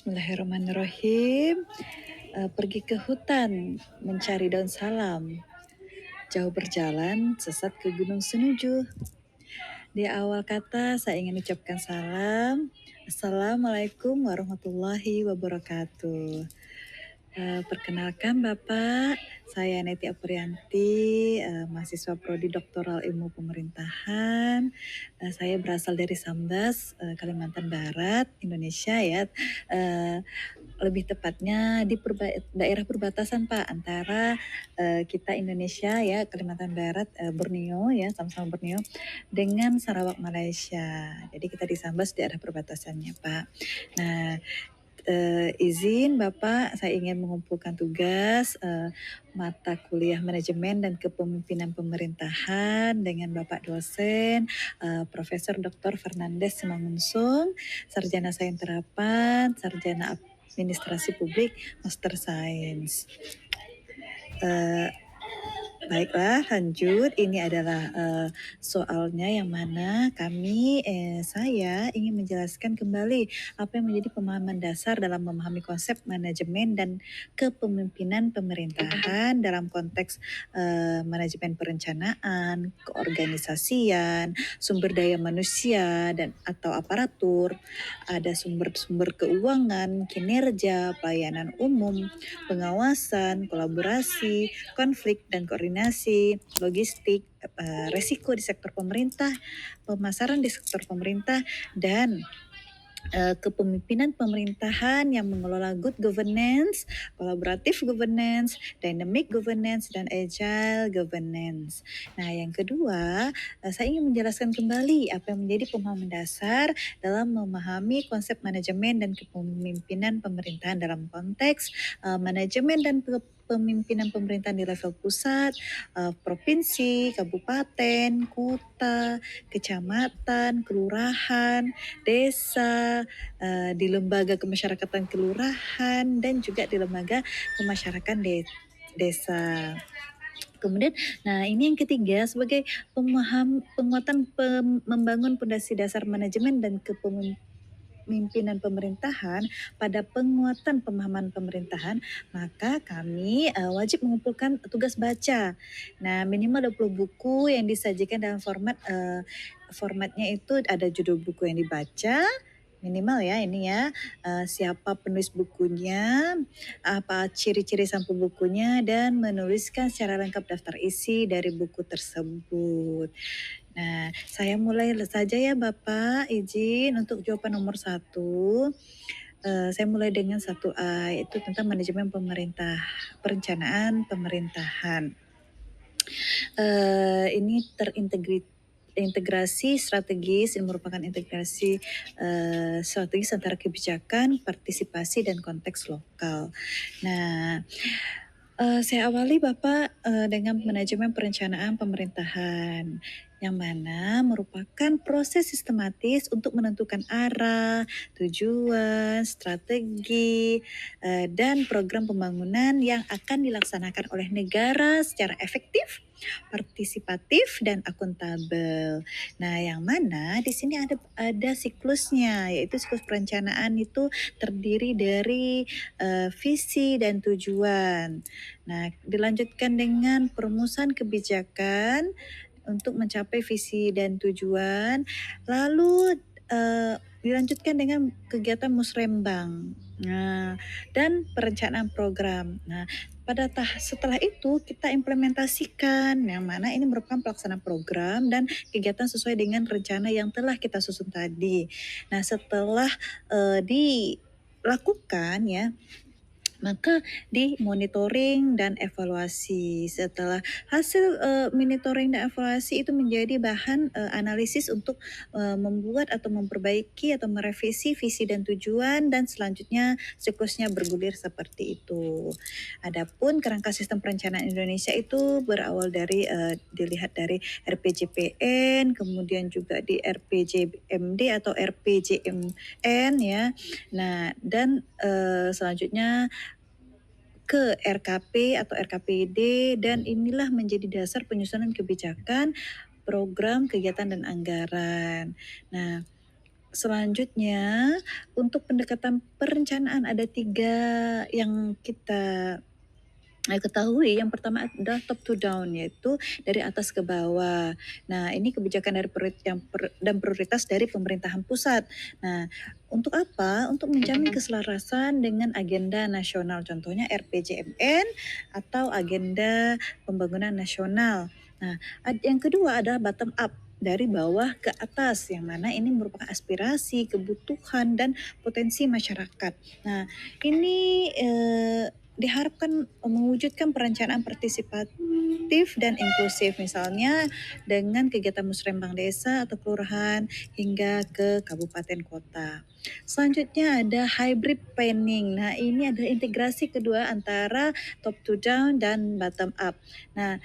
Bismillahirrahmanirrahim. Pergi ke hutan mencari daun salam. Jauh berjalan, sesat ke Gunung Senuju. Di awal kata saya ingin ucapkan salam. Assalamualaikum warahmatullahi wabarakatuh. Perkenalkan Bapak, saya Neti Aprianti, mahasiswa Prodi Doktoral Ilmu Pemerintahan. Saya berasal dari Sambas, Kalimantan Barat, Indonesia ya. Lebih tepatnya di daerah perbatasan Pak antara kita Indonesia ya, Kalimantan Barat, Borneo ya, sama-sama Borneo, dengan Sarawak Malaysia. Jadi kita di Sambas daerah perbatasannya Pak. Nah, izin Bapak, saya ingin mengumpulkan tugas mata kuliah manajemen dan kepemimpinan pemerintahan dengan Bapak dosen Profesor Dr. Fernandes Simangunsung, sarjana sains terapan, sarjana administrasi publik, master sains. Baiklah, lanjut. Ini adalah soalnya yang mana saya ingin menjelaskan kembali apa yang menjadi pemahaman dasar dalam memahami konsep manajemen dan kepemimpinan pemerintahan dalam konteks manajemen perencanaan, keorganisasian, sumber daya manusia dan atau aparatur, ada sumber-sumber keuangan, kinerja, pelayanan umum, pengawasan, kolaborasi, konflik dan koordinasi, logistik, resiko di sektor pemerintah, pemasaran di sektor pemerintah, dan kepemimpinan pemerintahan yang mengelola good governance, collaborative governance, dynamic governance, dan agile governance. Nah, yang kedua, saya ingin menjelaskan kembali apa yang menjadi pemahaman dasar dalam memahami konsep manajemen dan kepemimpinan pemerintahan dalam konteks manajemen dan pemimpinan pemerintahan di level pusat, provinsi, kabupaten, kota, kecamatan, kelurahan, desa, di lembaga kemasyarakatan kelurahan, dan juga di lembaga kemasyarakatan desa. Kemudian, nah ini yang ketiga sebagai penguatan membangun fondasi dasar manajemen dan kepemimpinan pemerintahan pada penguatan pemahaman pemerintahan, maka kami wajib mengumpulkan tugas baca. Nah, minimal 20 buku yang disajikan dalam formatnya itu ada judul buku yang dibaca, minimal ya ini ya, siapa penulis bukunya, apa ciri-ciri sampul bukunya, dan menuliskan secara lengkap daftar isi dari buku tersebut. Nah, saya mulai saja ya Bapak, izin untuk jawaban nomor 1. Saya mulai dengan 1A, yaitu tentang manajemen perencanaan pemerintahan. Ini integrasi strategis, ini merupakan integrasi strategis antara kebijakan, partisipasi, dan konteks lokal. Nah, saya awali Bapak dengan manajemen perencanaan pemerintahan, yang mana merupakan proses sistematis untuk menentukan arah, tujuan, strategi, dan program pembangunan yang akan dilaksanakan oleh negara secara efektif, partisipatif, dan akuntabel. Nah, yang mana di sini ada siklusnya, yaitu siklus perencanaan itu terdiri dari visi dan tujuan. Nah, dilanjutkan dengan perumusan kebijakan untuk mencapai visi dan tujuan, lalu dilanjutkan dengan kegiatan musrembang, dan perencanaan program. Nah, setelah itu kita implementasikan, yang mana ini merupakan pelaksanaan program dan kegiatan sesuai dengan rencana yang telah kita susun tadi. Nah, setelah dilakukan ya, maka di monitoring dan evaluasi. Setelah hasil monitoring dan evaluasi itu menjadi bahan analisis untuk membuat atau memperbaiki atau merevisi visi dan tujuan, dan selanjutnya siklusnya bergulir seperti itu. Adapun kerangka sistem perencanaan Indonesia itu berawal dari dilihat dari RPJPN, kemudian juga di RPJMD atau RPJMN ya. Nah, dan selanjutnya ke RKP atau RKPD, dan inilah menjadi dasar penyusunan kebijakan, program, kegiatan, dan anggaran. Nah, Selanjutnya, untuk pendekatan perencanaan ada 3 yang kita ketahui. Yang pertama adalah top to down, yaitu dari atas ke bawah. Nah, ini kebijakan dari dan prioritas dari pemerintahan pusat. Nah, untuk apa? Untuk menjamin keselarasan dengan agenda nasional, contohnya RPJMN atau agenda pembangunan nasional. Nah, yang kedua adalah bottom up, dari bawah ke atas, yang mana ini merupakan aspirasi, kebutuhan, dan potensi masyarakat. Nah, ini diharapkan mewujudkan perencanaan partisipatif dan inklusif, misalnya dengan kegiatan musrembang desa atau kelurahan hingga ke kabupaten kota. Selanjutnya ada hybrid planning. Nah, ini adalah integrasi kedua antara top to down dan bottom up. Nah,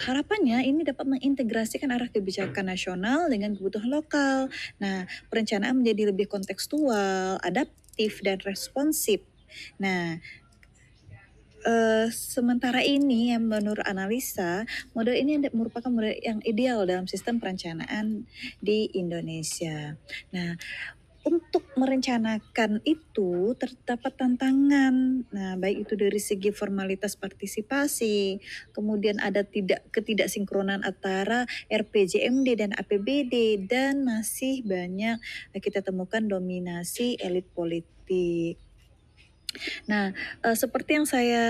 harapannya ini dapat mengintegrasikan arah kebijakan nasional dengan kebutuhan lokal. Nah, perencanaan menjadi lebih kontekstual, adaptif, dan responsif. Nah, sementara ini yang menurut analisa, model ini merupakan model yang ideal dalam sistem perencanaan di Indonesia. Nah, untuk merencanakan itu terdapat tantangan. Nah, baik itu dari segi formalitas partisipasi, kemudian ada ketidaksinkronan antara RPJMD dan APBD, dan masih banyak kita temukan dominasi elit politik. Nah, seperti yang saya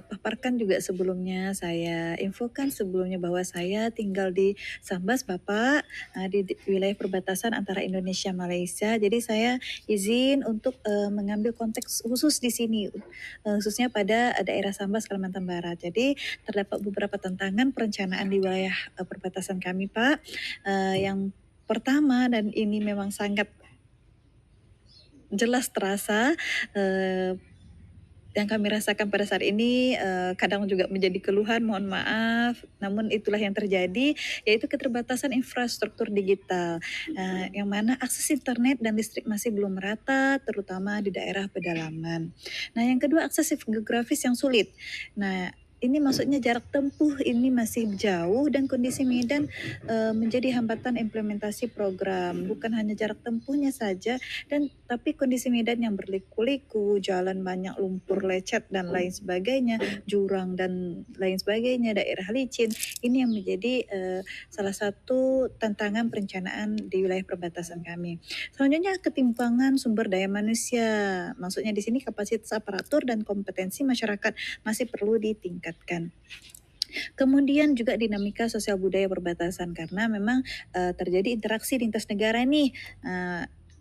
paparkan juga sebelumnya, saya infokan sebelumnya bahwa saya tinggal di Sambas, Bapak, di wilayah perbatasan antara Indonesia Malaysia. Jadi saya izin untuk mengambil konteks khusus di sini, khususnya pada daerah Sambas, Kalimantan Barat. Jadi terdapat beberapa tantangan perencanaan di wilayah perbatasan kami, Pak. Yang pertama, dan ini memang sangat jelas terasa, yang kami rasakan pada saat ini, kadang juga menjadi keluhan, mohon maaf, namun itulah yang terjadi, yaitu keterbatasan infrastruktur digital, yang mana akses internet dan listrik masih belum merata, terutama di daerah pedalaman. Nah, yang kedua, akses geografis yang sulit. Nah, ini maksudnya jarak tempuh ini masih jauh dan kondisi medan menjadi hambatan implementasi program. Bukan hanya jarak tempuhnya saja, tapi kondisi medan yang berliku-liku, jalan banyak lumpur lecet dan lain sebagainya, jurang dan lain sebagainya, daerah licin, ini yang menjadi salah satu tantangan perencanaan di wilayah perbatasan kami. Selanjutnya, ketimpangan sumber daya manusia. Maksudnya di sini kapasitas aparatur dan kompetensi masyarakat masih perlu ditingkatkan. Kemudian juga dinamika sosial budaya perbatasan, karena memang terjadi interaksi lintas negara nih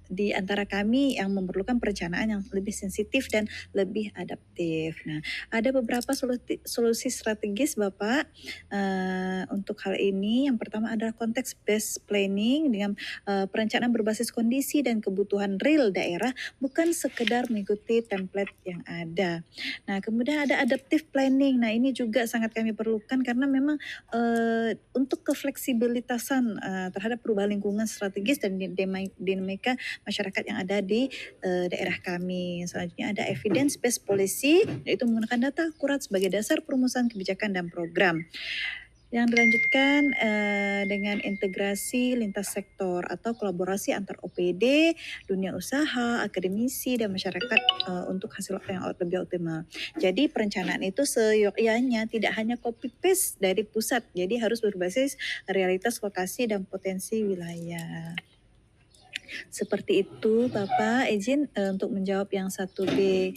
di antara kami yang memerlukan perencanaan yang lebih sensitif dan lebih adaptif. Nah, ada beberapa solusi strategis, Bapak, untuk hal ini. Yang pertama adalah konteks based planning dengan perencanaan berbasis kondisi dan kebutuhan real daerah, bukan sekedar mengikuti template yang ada. Nah, kemudian ada adaptive planning. Nah, ini juga sangat kami perlukan karena memang untuk kefleksibilitasan terhadap perubahan lingkungan strategis dan dinamika masyarakat yang ada di daerah kami. Selanjutnya ada evidence based policy, yaitu menggunakan data akurat sebagai dasar perumusan kebijakan dan program. Yang dilanjutkan dengan integrasi lintas sektor atau kolaborasi antar OPD, dunia usaha, akademisi, dan masyarakat untuk hasil yang lebih optimal. Jadi perencanaan itu seyogyanya tidak hanya copy paste dari pusat, jadi harus berbasis realitas lokasi dan potensi wilayah. Seperti itu, Bapak. Izin untuk menjawab yang 1B.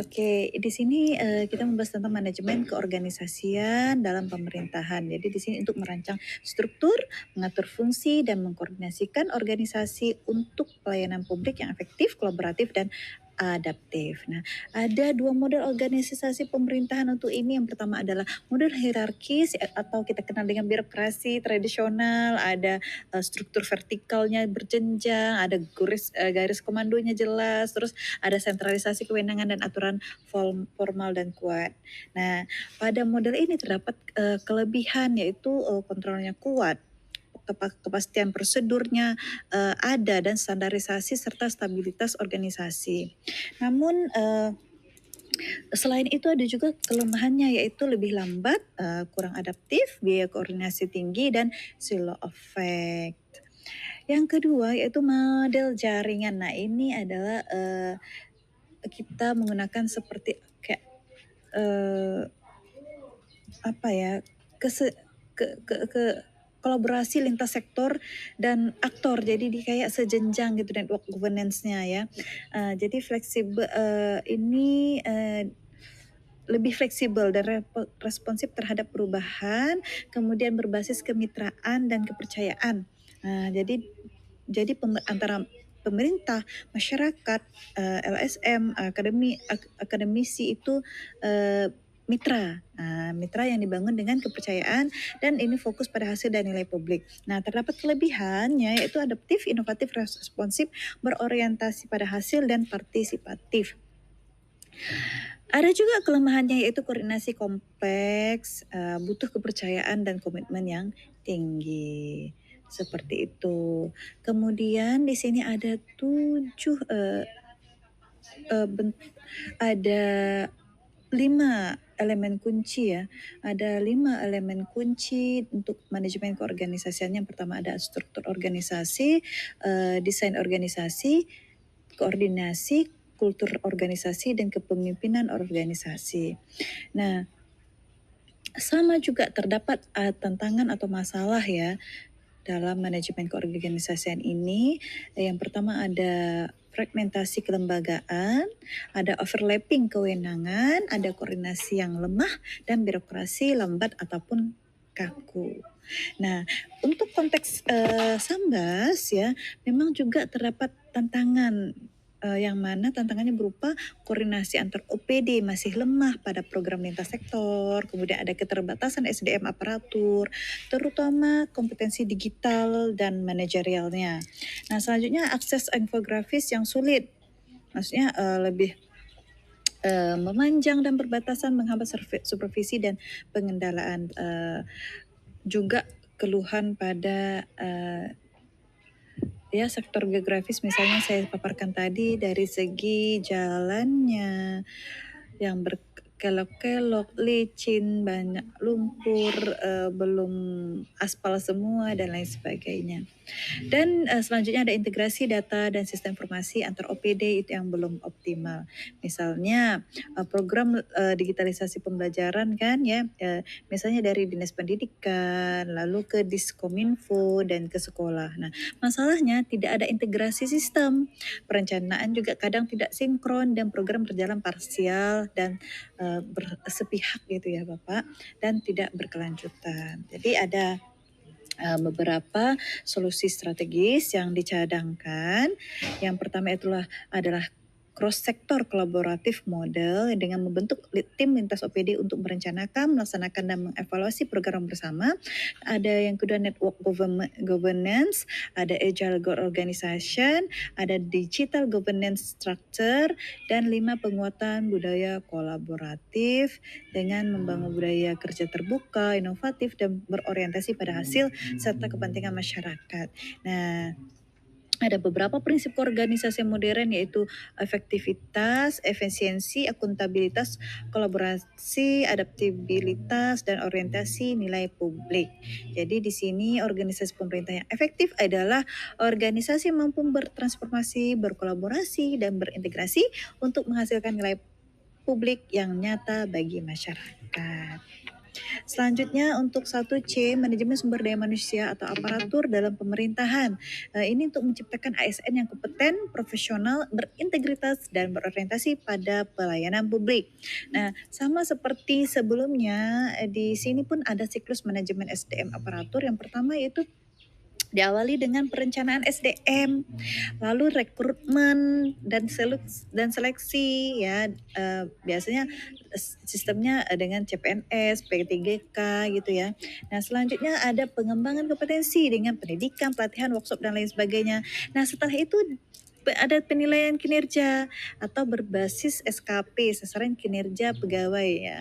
Oke, di sini kita membahas tentang manajemen keorganisasian dalam pemerintahan. Jadi di sini untuk merancang struktur, mengatur fungsi, dan mengkoordinasikan organisasi untuk pelayanan publik yang efektif, kolaboratif, dan adaptif. Nah, ada 2 model organisasi pemerintahan untuk ini. Yang pertama adalah model hierarkis atau kita kenal dengan birokrasi tradisional, ada struktur vertikalnya berjenjang, ada garis komandonya jelas, terus ada sentralisasi kewenangan dan aturan formal dan kuat. Nah, pada model ini terdapat kelebihan, yaitu kontrolnya kuat, kepastian prosedurnya ada, dan standarisasi serta stabilitas organisasi. Namun selain itu ada juga kelemahannya, yaitu lebih lambat, kurang adaptif, biaya koordinasi tinggi, dan silo effect. Yang kedua yaitu model jaringan. Nah, ini adalah kita menggunakan seperti kayak eh, apa ya kese, ke kolaborasi lintas sektor dan aktor, jadi di kayak sejenjang gitu network governance-nya ya. Jadi fleksibel, ini lebih fleksibel dan responsif terhadap perubahan, kemudian berbasis kemitraan dan kepercayaan. Jadi antara pemerintah, masyarakat, LSM, akademisi itu mitra. Mitra yang dibangun dengan kepercayaan dan ini fokus pada hasil dan nilai publik. Nah, terdapat kelebihannya yaitu adaptif, inovatif, responsif, berorientasi pada hasil dan partisipatif. Ada juga kelemahannya yaitu koordinasi kompleks, butuh kepercayaan dan komitmen yang tinggi. Seperti itu. Kemudian di sini ada 7 ada 5 elemen kunci ya. Ada 5 elemen kunci untuk manajemen keorganisasian. Yang pertama ada struktur organisasi, desain organisasi, koordinasi, kultur organisasi, dan kepemimpinan organisasi. Nah, sama juga terdapat tantangan atau masalah ya dalam manajemen keorganisasian ini. Yang pertama ada fragmentasi kelembagaan, ada overlapping kewenangan, ada koordinasi yang lemah, dan birokrasi lambat ataupun kaku. Nah, untuk konteks Sambas ya, memang juga terdapat tantangan yang mana tantangannya berupa koordinasi antar OPD masih lemah pada program lintas sektor, kemudian ada keterbatasan SDM aparatur, terutama kompetensi digital dan manajerialnya. Nah, selanjutnya akses infografis yang sulit, maksudnya lebih memanjang dan berbatasan menghambat supervisi dan pengendalaan. Juga keluhan pada ya sektor geografis, misalnya saya paparkan tadi dari segi jalannya yang berkelok-kelok, licin, banyak lumpur, belum aspal semua dan lain sebagainya. Dan selanjutnya ada integrasi data dan sistem informasi antar OPD itu yang belum optimal. Misalnya program digitalisasi pembelajaran kan ya, misalnya dari Dinas Pendidikan, lalu ke Diskominfo dan ke sekolah. Nah, masalahnya tidak ada integrasi sistem. Perencanaan juga kadang tidak sinkron dan program berjalan parsial dan bersepihak gitu ya Bapak, dan tidak berkelanjutan. Jadi ada beberapa solusi strategis yang dicadangkan. Yang pertama adalah cross sector kolaboratif model dengan membentuk tim lintas OPD untuk merencanakan, melaksanakan dan mengevaluasi program bersama. Ada yang kedua network governance, ada agile organization, ada digital governance structure, dan 5 penguatan budaya kolaboratif dengan membangun budaya kerja terbuka, inovatif, dan berorientasi pada hasil serta kepentingan masyarakat. Nah, ada beberapa prinsip organisasi modern yaitu efektivitas, efisiensi, akuntabilitas, kolaborasi, adaptabilitas, dan orientasi nilai publik. Jadi di sini organisasi pemerintah yang efektif adalah organisasi yang mampu bertransformasi, berkolaborasi, dan berintegrasi untuk menghasilkan nilai publik yang nyata bagi masyarakat. Selanjutnya untuk 1C, manajemen sumber daya manusia atau aparatur dalam pemerintahan. Ini untuk menciptakan ASN yang kompeten, profesional, berintegritas, dan berorientasi pada pelayanan publik. Nah, sama seperti sebelumnya, di sini pun ada siklus manajemen SDM aparatur. Yang pertama yaitu diawali dengan perencanaan SDM, lalu rekrutmen dan seleksi ya, biasanya sistemnya dengan CPNS, P3K gitu ya. Nah, selanjutnya ada pengembangan kompetensi dengan pendidikan, pelatihan, workshop, dan lain sebagainya. Nah, setelah itu ada penilaian kinerja atau berbasis SKP, sasaran kinerja pegawai ya.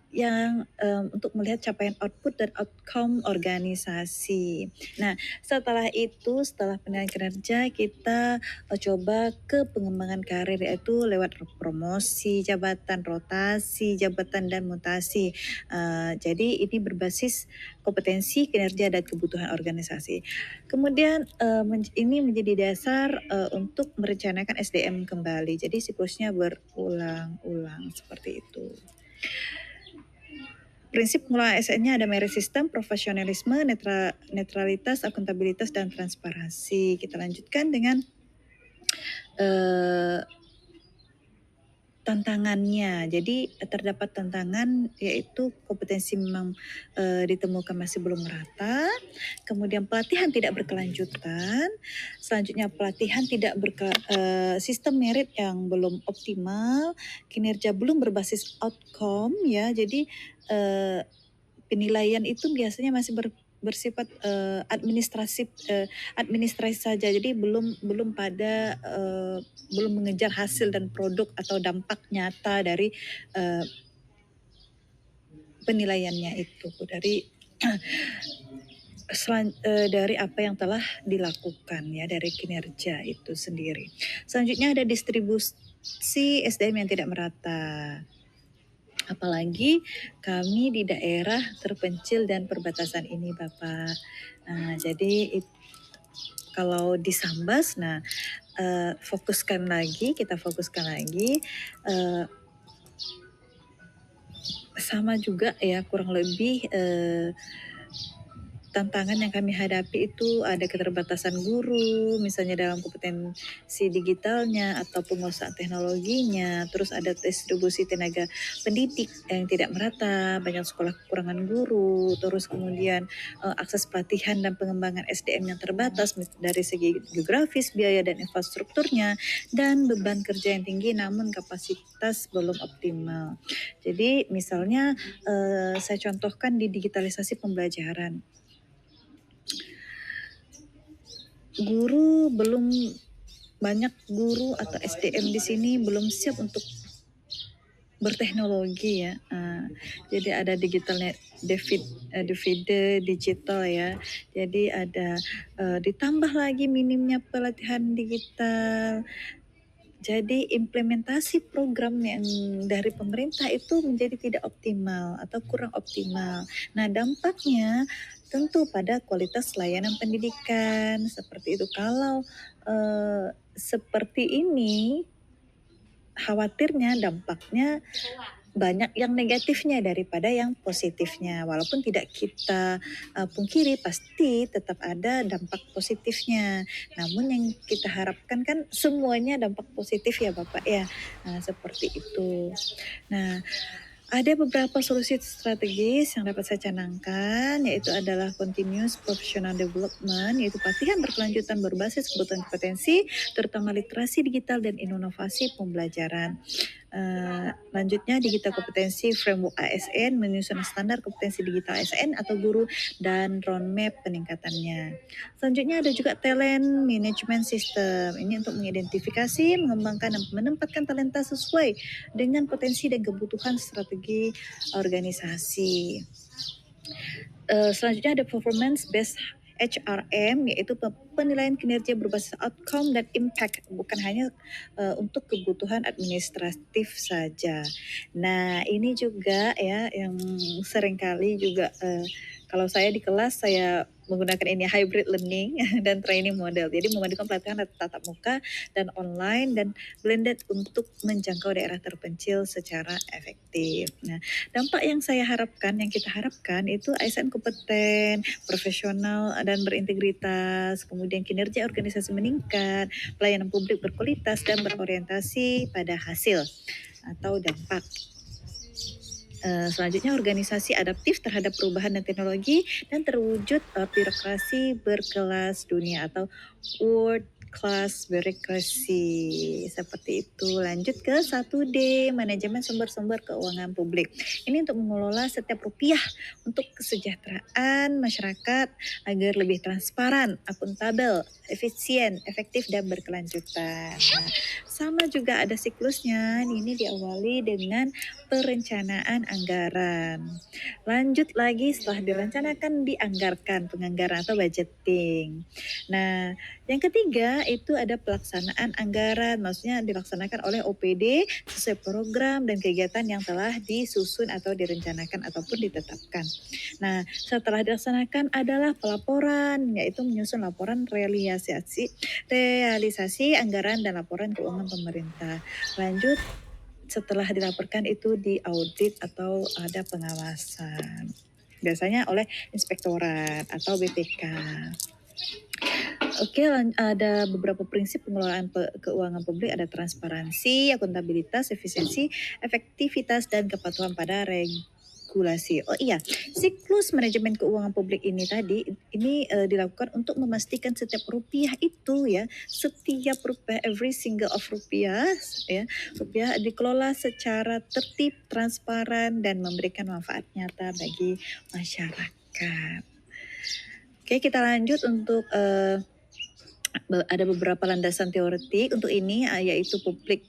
yang untuk melihat capaian output dan outcome organisasi. Nah, setelah penilaian kinerja kita coba ke pengembangan karir, yaitu lewat promosi jabatan, rotasi jabatan, dan mutasi. Jadi ini berbasis kompetensi, kinerja, dan kebutuhan organisasi. Kemudian ini menjadi dasar untuk merencanakan SDM kembali. Jadi siklusnya berulang-ulang seperti itu. Prinsip pengelolaan ASN-nya ada merit system, profesionalisme, netralitas, akuntabilitas, dan transparansi. Kita lanjutkan dengan tantangannya. Jadi terdapat tantangan, yaitu kompetensi memang ditemukan masih belum merata. Kemudian pelatihan tidak berkelanjutan. Selanjutnya pelatihan tidak sistem merit yang belum optimal. Kinerja belum berbasis outcome ya. Jadi penilaian itu biasanya masih bersifat administrasi saja. Jadi belum mengejar hasil dan produk atau dampak nyata dari penilaiannya itu, dari apa yang telah dilakukan ya, dari kinerja itu sendiri. Selanjutnya ada distribusi SDM yang tidak merata. Apalagi kami di daerah terpencil dan perbatasan ini, Bapak. Jadi kalau di Sambas, kita fokuskan lagi, sama juga ya, kurang lebih tantangan yang kami hadapi itu ada keterbatasan guru, misalnya dalam kompetensi digitalnya atau penguasaan teknologinya, terus ada distribusi tenaga pendidik yang tidak merata, banyak sekolah kekurangan guru, terus kemudian akses pelatihan dan pengembangan SDM yang terbatas dari segi geografis, biaya dan infrastrukturnya, dan beban kerja yang tinggi namun kapasitas belum optimal. Jadi misalnya saya contohkan di digitalisasi pembelajaran. Banyak guru atau SDM di sini belum siap untuk berteknologi ya. Jadi ada divide digital ya. Jadi ada ditambah lagi minimnya pelatihan digital. Jadi implementasi program yang dari pemerintah itu menjadi tidak optimal atau kurang optimal. Nah, dampaknya tentu pada kualitas layanan pendidikan seperti itu. Kalau seperti ini, khawatirnya dampaknya banyak yang negatifnya daripada yang positifnya. Walaupun tidak kita pungkiri, pasti tetap ada dampak positifnya. Namun yang kita harapkan kan semuanya dampak positif ya Bapak ya. Seperti itu. Nah, ada beberapa solusi strategis yang dapat saya canangkan, yaitu adalah continuous professional development, yaitu pelatihan berkelanjutan berbasis kebutuhan kompetensi, terutama literasi digital dan inovasi pembelajaran. Lanjutnya digital kompetensi framework ASN, menyusun standar kompetensi digital ASN atau guru dan roadmap peningkatannya. Selanjutnya ada juga talent management system. Ini untuk mengidentifikasi, mengembangkan dan menempatkan talenta sesuai dengan potensi dan kebutuhan strategi organisasi. Selanjutnya ada performance based HRM, yaitu penilaian kinerja berbasis outcome dan impact, bukan hanya untuk kebutuhan administratif saja. Nah, ini juga ya yang seringkali juga kalau saya di kelas saya menggunakan ini hybrid learning dan training model. Jadi memadukan pelatihan tatap muka dan online dan blended untuk menjangkau daerah terpencil secara efektif. Nah, dampak yang kita harapkan itu ASN kompeten, profesional dan berintegritas, kemudian kinerja organisasi meningkat, pelayanan publik berkualitas dan berorientasi pada hasil atau dampak. Selanjutnya organisasi adaptif terhadap perubahan dan teknologi dan terwujud birokrasi berkelas dunia atau world class birokrasi. Seperti itu. Lanjut ke 1D, manajemen sumber-sumber keuangan publik. Ini untuk mengelola setiap rupiah untuk kesejahteraan masyarakat agar lebih transparan, akuntabel, efisien, efektif, dan berkelanjutan. Nah, sama juga ada siklusnya. Ini diawali dengan perencanaan anggaran. Lanjut lagi setelah direncanakan, dianggarkan, penganggaran atau budgeting. Nah, yang ketiga itu ada pelaksanaan anggaran, maksudnya dilaksanakan oleh OPD sesuai program dan kegiatan yang telah disusun atau direncanakan ataupun ditetapkan. Nah, setelah dilaksanakan adalah pelaporan, yaitu menyusun laporan realisasi anggaran dan laporan keuangan pemerintah. Lanjut, setelah dilaporkan itu diaudit atau ada pengawasan. Biasanya oleh inspektorat atau BPK. Oke, ada beberapa prinsip pengelolaan keuangan publik, ada transparansi, akuntabilitas, efisiensi, efektivitas, dan kepatuhan pada regulasi. Oh iya, siklus manajemen keuangan publik ini tadi ini dilakukan untuk memastikan setiap rupiah itu ya, setiap rupiah, every single of rupiah ya, rupiah dikelola secara tertib, transparan, dan memberikan manfaat nyata bagi masyarakat. Oke, kita lanjut untuk ada beberapa landasan teoretik untuk ini, yaitu public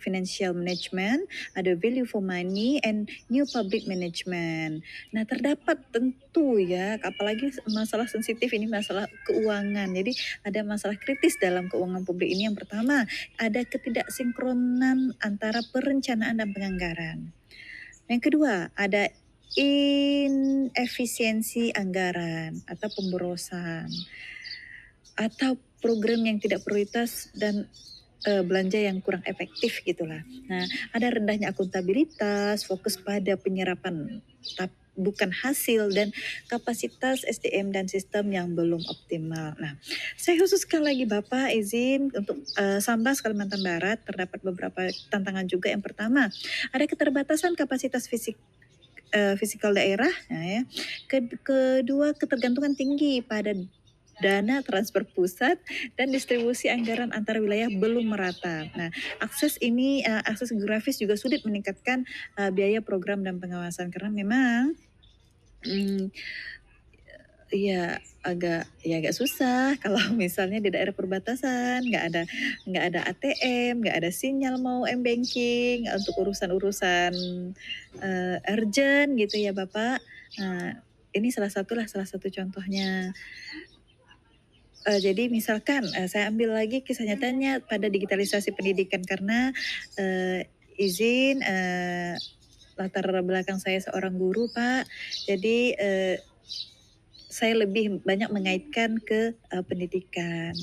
financial management, ada value for money, and new public management. Nah, terdapat tentu ya, apalagi masalah sensitif ini, masalah keuangan. Jadi ada masalah kritis dalam keuangan publik ini. Yang pertama, ada ketidaksinkronan antara perencanaan dan penganggaran. Yang kedua, ada inefisiensi anggaran atau pemborosan, atau program yang tidak prioritas dan belanja yang kurang efektif gitulah. Nah, ada rendahnya akuntabilitas, fokus pada penyerapan bukan hasil, dan kapasitas SDM dan sistem yang belum optimal. Nah, saya khususkan lagi Bapak izin untuk Sambas Kalimantan Barat terdapat beberapa tantangan juga. Yang pertama, ada keterbatasan kapasitas fisikal daerah. Nah, ya. Kedua, ketergantungan tinggi pada dana transfer pusat dan distribusi anggaran antar wilayah belum merata. Nah, akses geografis juga sulit meningkatkan biaya program dan pengawasan karena memang agak susah kalau misalnya di daerah perbatasan nggak ada ATM, nggak ada sinyal mau m-banking untuk urusan-urusan urgent gitu ya Bapak. Nah, ini salah satu contohnya. Jadi misalkan saya ambil lagi kisah nyatanya pada digitalisasi pendidikan karena izin latar belakang saya seorang guru Pak. Jadi saya lebih banyak mengaitkan ke pendidikan,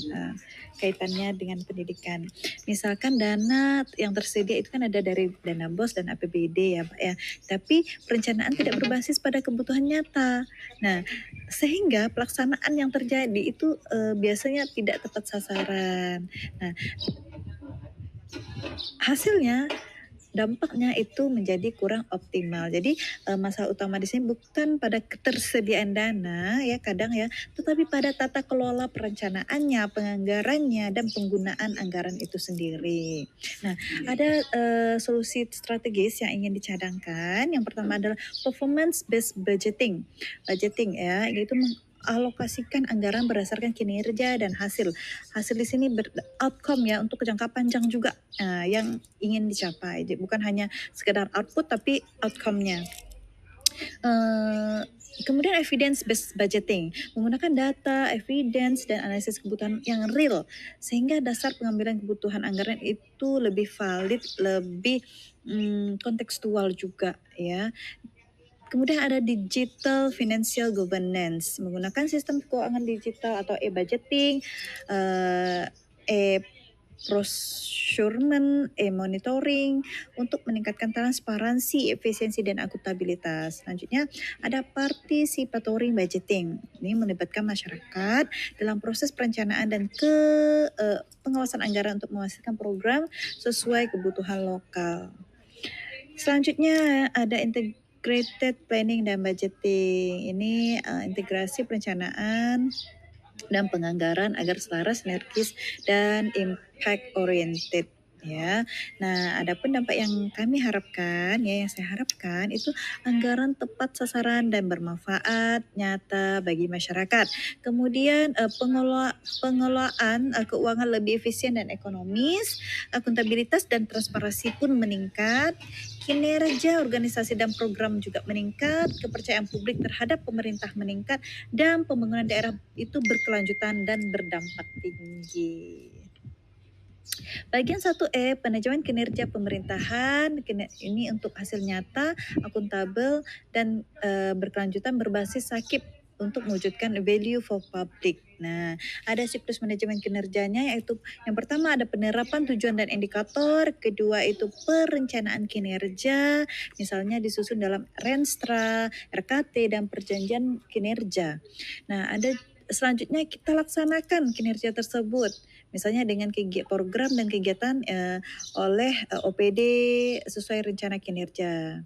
kaitannya dengan pendidikan. Misalkan dana yang tersedia itu kan ada dari dana BOS dan APBD ya Pak ya, tapi perencanaan tidak berbasis pada kebutuhan nyata. Nah, sehingga pelaksanaan yang terjadi itu biasanya tidak tepat sasaran. Nah, hasilnya dampaknya itu menjadi kurang optimal. Jadi masalah utama di sini bukan pada ketersediaan dana ya kadang ya, tetapi pada tata kelola perencanaannya, penganggarannya, dan penggunaan anggaran itu sendiri. Nah, ada solusi strategis yang ingin dicadangkan. Yang pertama adalah performance based budgeting. Budgeting ya, yaitu alokasikan anggaran berdasarkan kinerja dan hasil. Hasil di sini outcome ya untuk jangka panjang juga yang ingin dicapai. Jadi bukan hanya sekedar output tapi outcome-nya. Kemudian evidence based budgeting, menggunakan data, evidence, dan analisis kebutuhan yang real sehingga dasar pengambilan kebutuhan anggaran itu lebih valid, lebih kontekstual juga ya. Kemudian ada digital financial governance, menggunakan sistem keuangan digital atau e-budgeting, procurement, monitoring untuk meningkatkan transparansi, efisiensi, dan akuntabilitas. Selanjutnya ada participatory budgeting. Ini melibatkan masyarakat dalam proses perencanaan dan pengawasan anggaran untuk memastikan program sesuai kebutuhan lokal. Selanjutnya ada integrated planning dan budgeting. Ini integrasi perencanaan dan penganggaran agar selaras, sinergis, dan impact oriented ya. Nah, adapun dampak yang kami harapkan ya, yang saya harapkan itu anggaran tepat sasaran dan bermanfaat nyata bagi masyarakat. Kemudian pengelolaan keuangan lebih efisien dan ekonomis, akuntabilitas dan transparansi pun meningkat, kinerja organisasi dan program juga meningkat, kepercayaan publik terhadap pemerintah meningkat, dan pembangunan daerah itu berkelanjutan dan berdampak tinggi. Bagian 1E, penajam kinerja pemerintahan, ini untuk hasil nyata, akuntabel, dan berkelanjutan berbasis sakit untuk mewujudkan value for public. Nah, ada siklus manajemen kinerjanya yaitu yang pertama ada penerapan tujuan dan indikator, kedua itu perencanaan kinerja, misalnya disusun dalam Renstra, RKT, dan perjanjian kinerja. Nah, ada selanjutnya kita laksanakan kinerja tersebut, misalnya dengan program dan kegiatan oleh OPD sesuai rencana kinerja.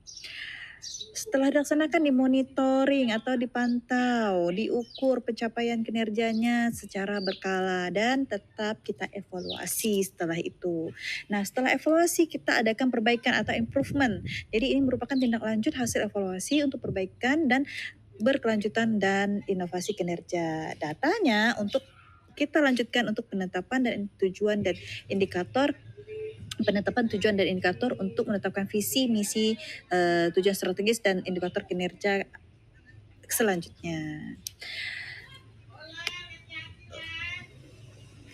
Setelah dilaksanakan dimonitoring atau dipantau, diukur pencapaian kinerjanya secara berkala dan tetap kita evaluasi setelah itu. Nah, setelah evaluasi kita adakan perbaikan atau improvement. Jadi ini merupakan tindak lanjut hasil evaluasi untuk perbaikan dan berkelanjutan dan inovasi kinerja. Datanya untuk kita lanjutkan untuk penetapan dan tujuan dan indikator untuk menetapkan visi, misi, tujuan strategis dan indikator kinerja selanjutnya.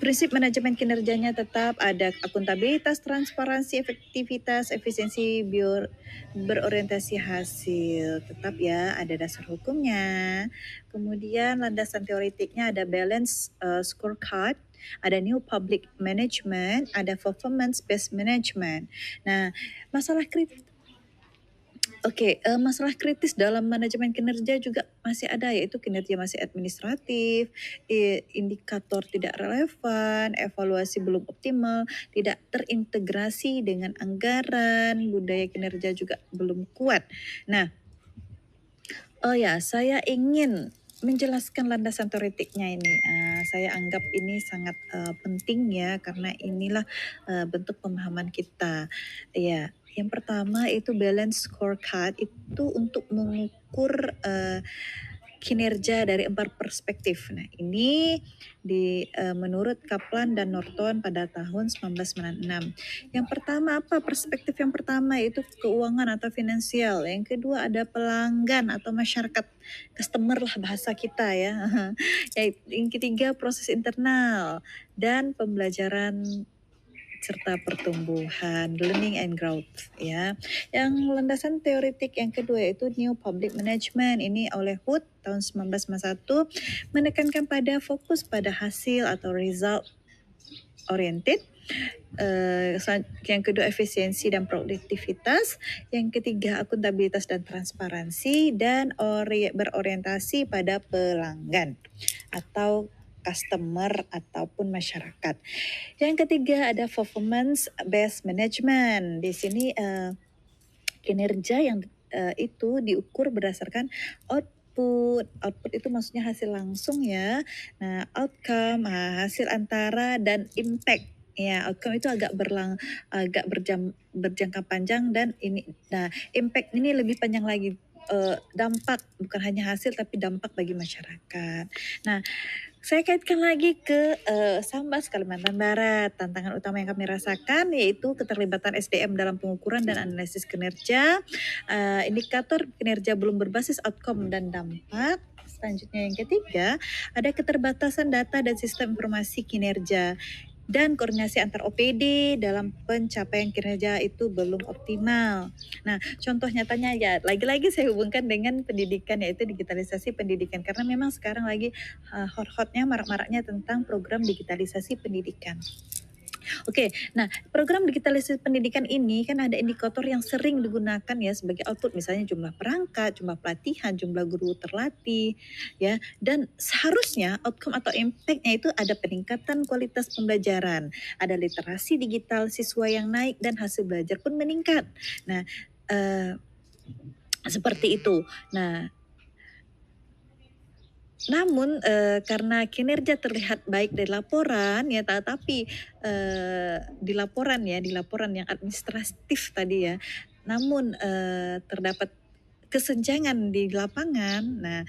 Prinsip manajemen kinerjanya tetap ada akuntabilitas, transparansi, efektivitas, efisiensi, berorientasi hasil. Tetap ya, ada dasar hukumnya. Kemudian landasan teoritiknya ada balance scorecard, ada new public management, ada performance based management. Nah, masalah masalah kritis dalam manajemen kinerja juga masih ada, yaitu kinerja masih administratif, indikator tidak relevan, evaluasi belum optimal, tidak terintegrasi dengan anggaran, budaya kinerja juga belum kuat. Nah, saya ingin menjelaskan landasan teoritiknya ini. Saya anggap ini sangat penting ya, karena inilah bentuk pemahaman kita. Ya, yang pertama itu balance scorecard itu untuk mengukur kinerja dari 4 perspektif. Nah, ini menurut Kaplan dan Norton pada tahun 1996. Yang pertama apa? Perspektif yang pertama itu keuangan atau finansial. Yang kedua ada pelanggan atau masyarakat, customer lah bahasa kita ya. Yang ketiga proses internal dan pembelajaran serta pertumbuhan, learning and growth ya. Yang landasan teoritik yang kedua yaitu New Public Management, ini oleh Hood tahun 1991, menekankan pada fokus pada hasil atau result oriented. Yang kedua efisiensi dan produktivitas, yang ketiga akuntabilitas dan transparansi, dan berorientasi pada pelanggan atau customer ataupun masyarakat. Yang ketiga ada performance based management. Di sini kinerja yang itu diukur berdasarkan output. Output itu maksudnya hasil langsung ya. Nah, outcome hasil antara, dan impact. Ya, outcome itu agak berjangka panjang, dan impact ini lebih panjang lagi. Dampak, bukan hanya hasil tapi dampak bagi masyarakat. Nah, saya kaitkan lagi ke Sambas Kalimantan Barat. Tantangan utama yang kami rasakan yaitu keterlibatan SDM dalam pengukuran dan analisis kinerja, indikator kinerja belum berbasis outcome dan dampak. Selanjutnya yang ketiga, ada keterbatasan data dan sistem informasi kinerja, dan koordinasi antar OPD dalam pencapaian kinerja itu belum optimal. Nah, contoh nyatanya ya lagi-lagi saya hubungkan dengan pendidikan, yaitu digitalisasi pendidikan, karena memang sekarang lagi hot-hotnya, marak-maraknya tentang program digitalisasi pendidikan. Oke, nah program digitalisasi pendidikan ini kan ada indikator yang sering digunakan ya sebagai output, misalnya jumlah perangkat, jumlah pelatihan, jumlah guru terlatih, ya. Dan seharusnya outcome atau impact-nya itu ada peningkatan kualitas pembelajaran, ada literasi digital siswa yang naik, dan hasil belajar pun meningkat. Nah, seperti itu. Nah, Namun, karena kinerja terlihat baik dari laporan ya, tapi, di laporan yang administratif tadi ya, namun, terdapat kesenjangan di lapangan. Nah,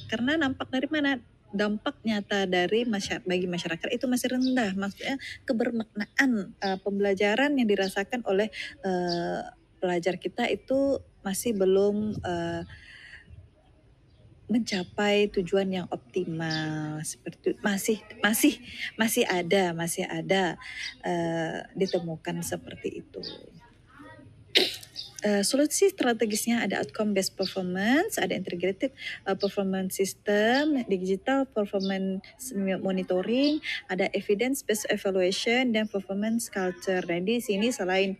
karena nampak dari mana? Dampak nyata dari bagi masyarakat itu masih rendah, maksudnya kebermaknaan, pembelajaran yang dirasakan oleh, pelajar kita itu masih belum, mencapai tujuan yang optimal seperti masih masih masih ada, ditemukan seperti itu. Solusi strategisnya ada outcome based performance, ada integrated, performance system, digital performance monitoring, ada evidence based evaluation dan performance culture. Dan di sini selain,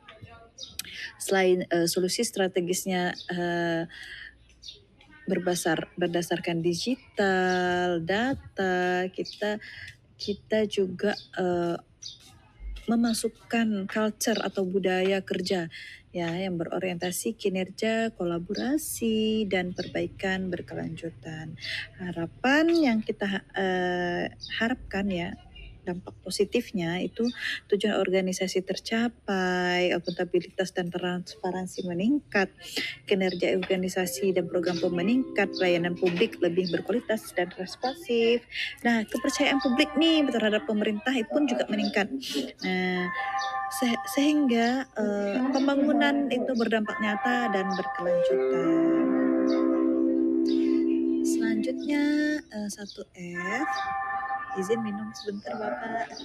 solusi strategisnya, berdasarkan digital, data, kita juga, memasukkan culture atau budaya kerja ya yang berorientasi kinerja, kolaborasi dan perbaikan berkelanjutan. Harapan yang kita harapkan ya, dampak positifnya itu tujuan organisasi tercapai, akuntabilitas dan transparansi meningkat, kinerja organisasi dan program pun meningkat, pelayanan publik lebih berkualitas dan responsif. Nah, kepercayaan publik nih terhadap pemerintah itu pun juga meningkat. Nah, sehingga pembangunan itu berdampak nyata dan berkelanjutan. Selanjutnya 1F, izin minum sebentar Bapak.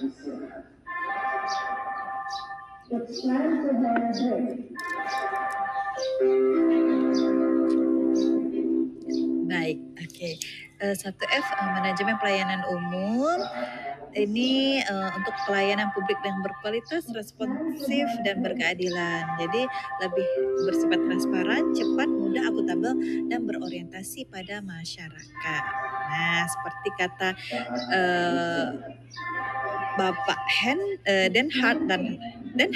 Baik, oke. 1F, manajemen pelayanan umum. Ini untuk pelayanan publik yang berkualitas, responsif, dan berkeadilan. Jadi lebih bersifat transparan, cepat, mudah, akuntabel, dan berorientasi pada masyarakat. Nah, seperti kata Bapak Den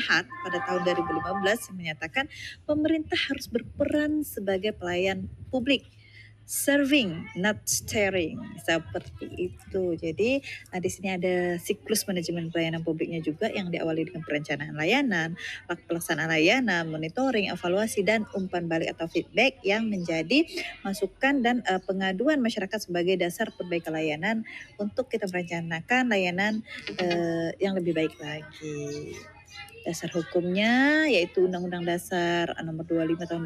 Haag pada tahun 2015 yang menyatakan pemerintah harus berperan sebagai pelayan publik, serving not steering, seperti itu. Jadi di sini ada siklus manajemen pelayanan publiknya juga yang diawali dengan perencanaan layanan, pelaksanaan layanan, monitoring, evaluasi dan umpan balik atau feedback yang menjadi masukan dan pengaduan masyarakat sebagai dasar perbaikan layanan untuk kita merencanakan layanan yang lebih baik lagi. Dasar hukumnya yaitu Undang-Undang Dasar Nomor 25 Tahun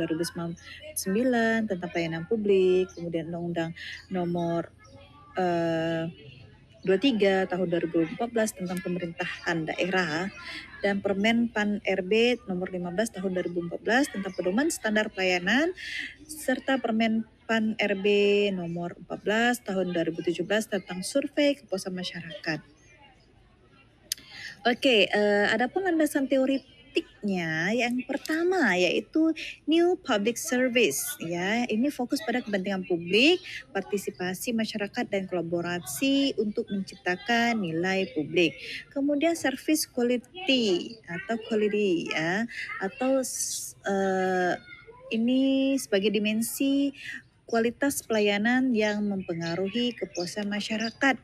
2009 tentang pelayanan publik, kemudian Undang-Undang Nomor 23 Tahun 2014 tentang pemerintahan daerah, dan Permen Pan RB Nomor 15 Tahun 2014 tentang pedoman standar pelayanan, serta Permen Pan RB Nomor 14 Tahun 2017 tentang survei kepuasan masyarakat. Oke, adapun landasan teoretiknya yang pertama yaitu New Public Service ya. Ini fokus pada kepentingan publik, partisipasi masyarakat dan kolaborasi untuk menciptakan nilai publik. Kemudian service quality ya atau ini sebagai dimensi kualitas pelayanan yang mempengaruhi kepuasan masyarakat.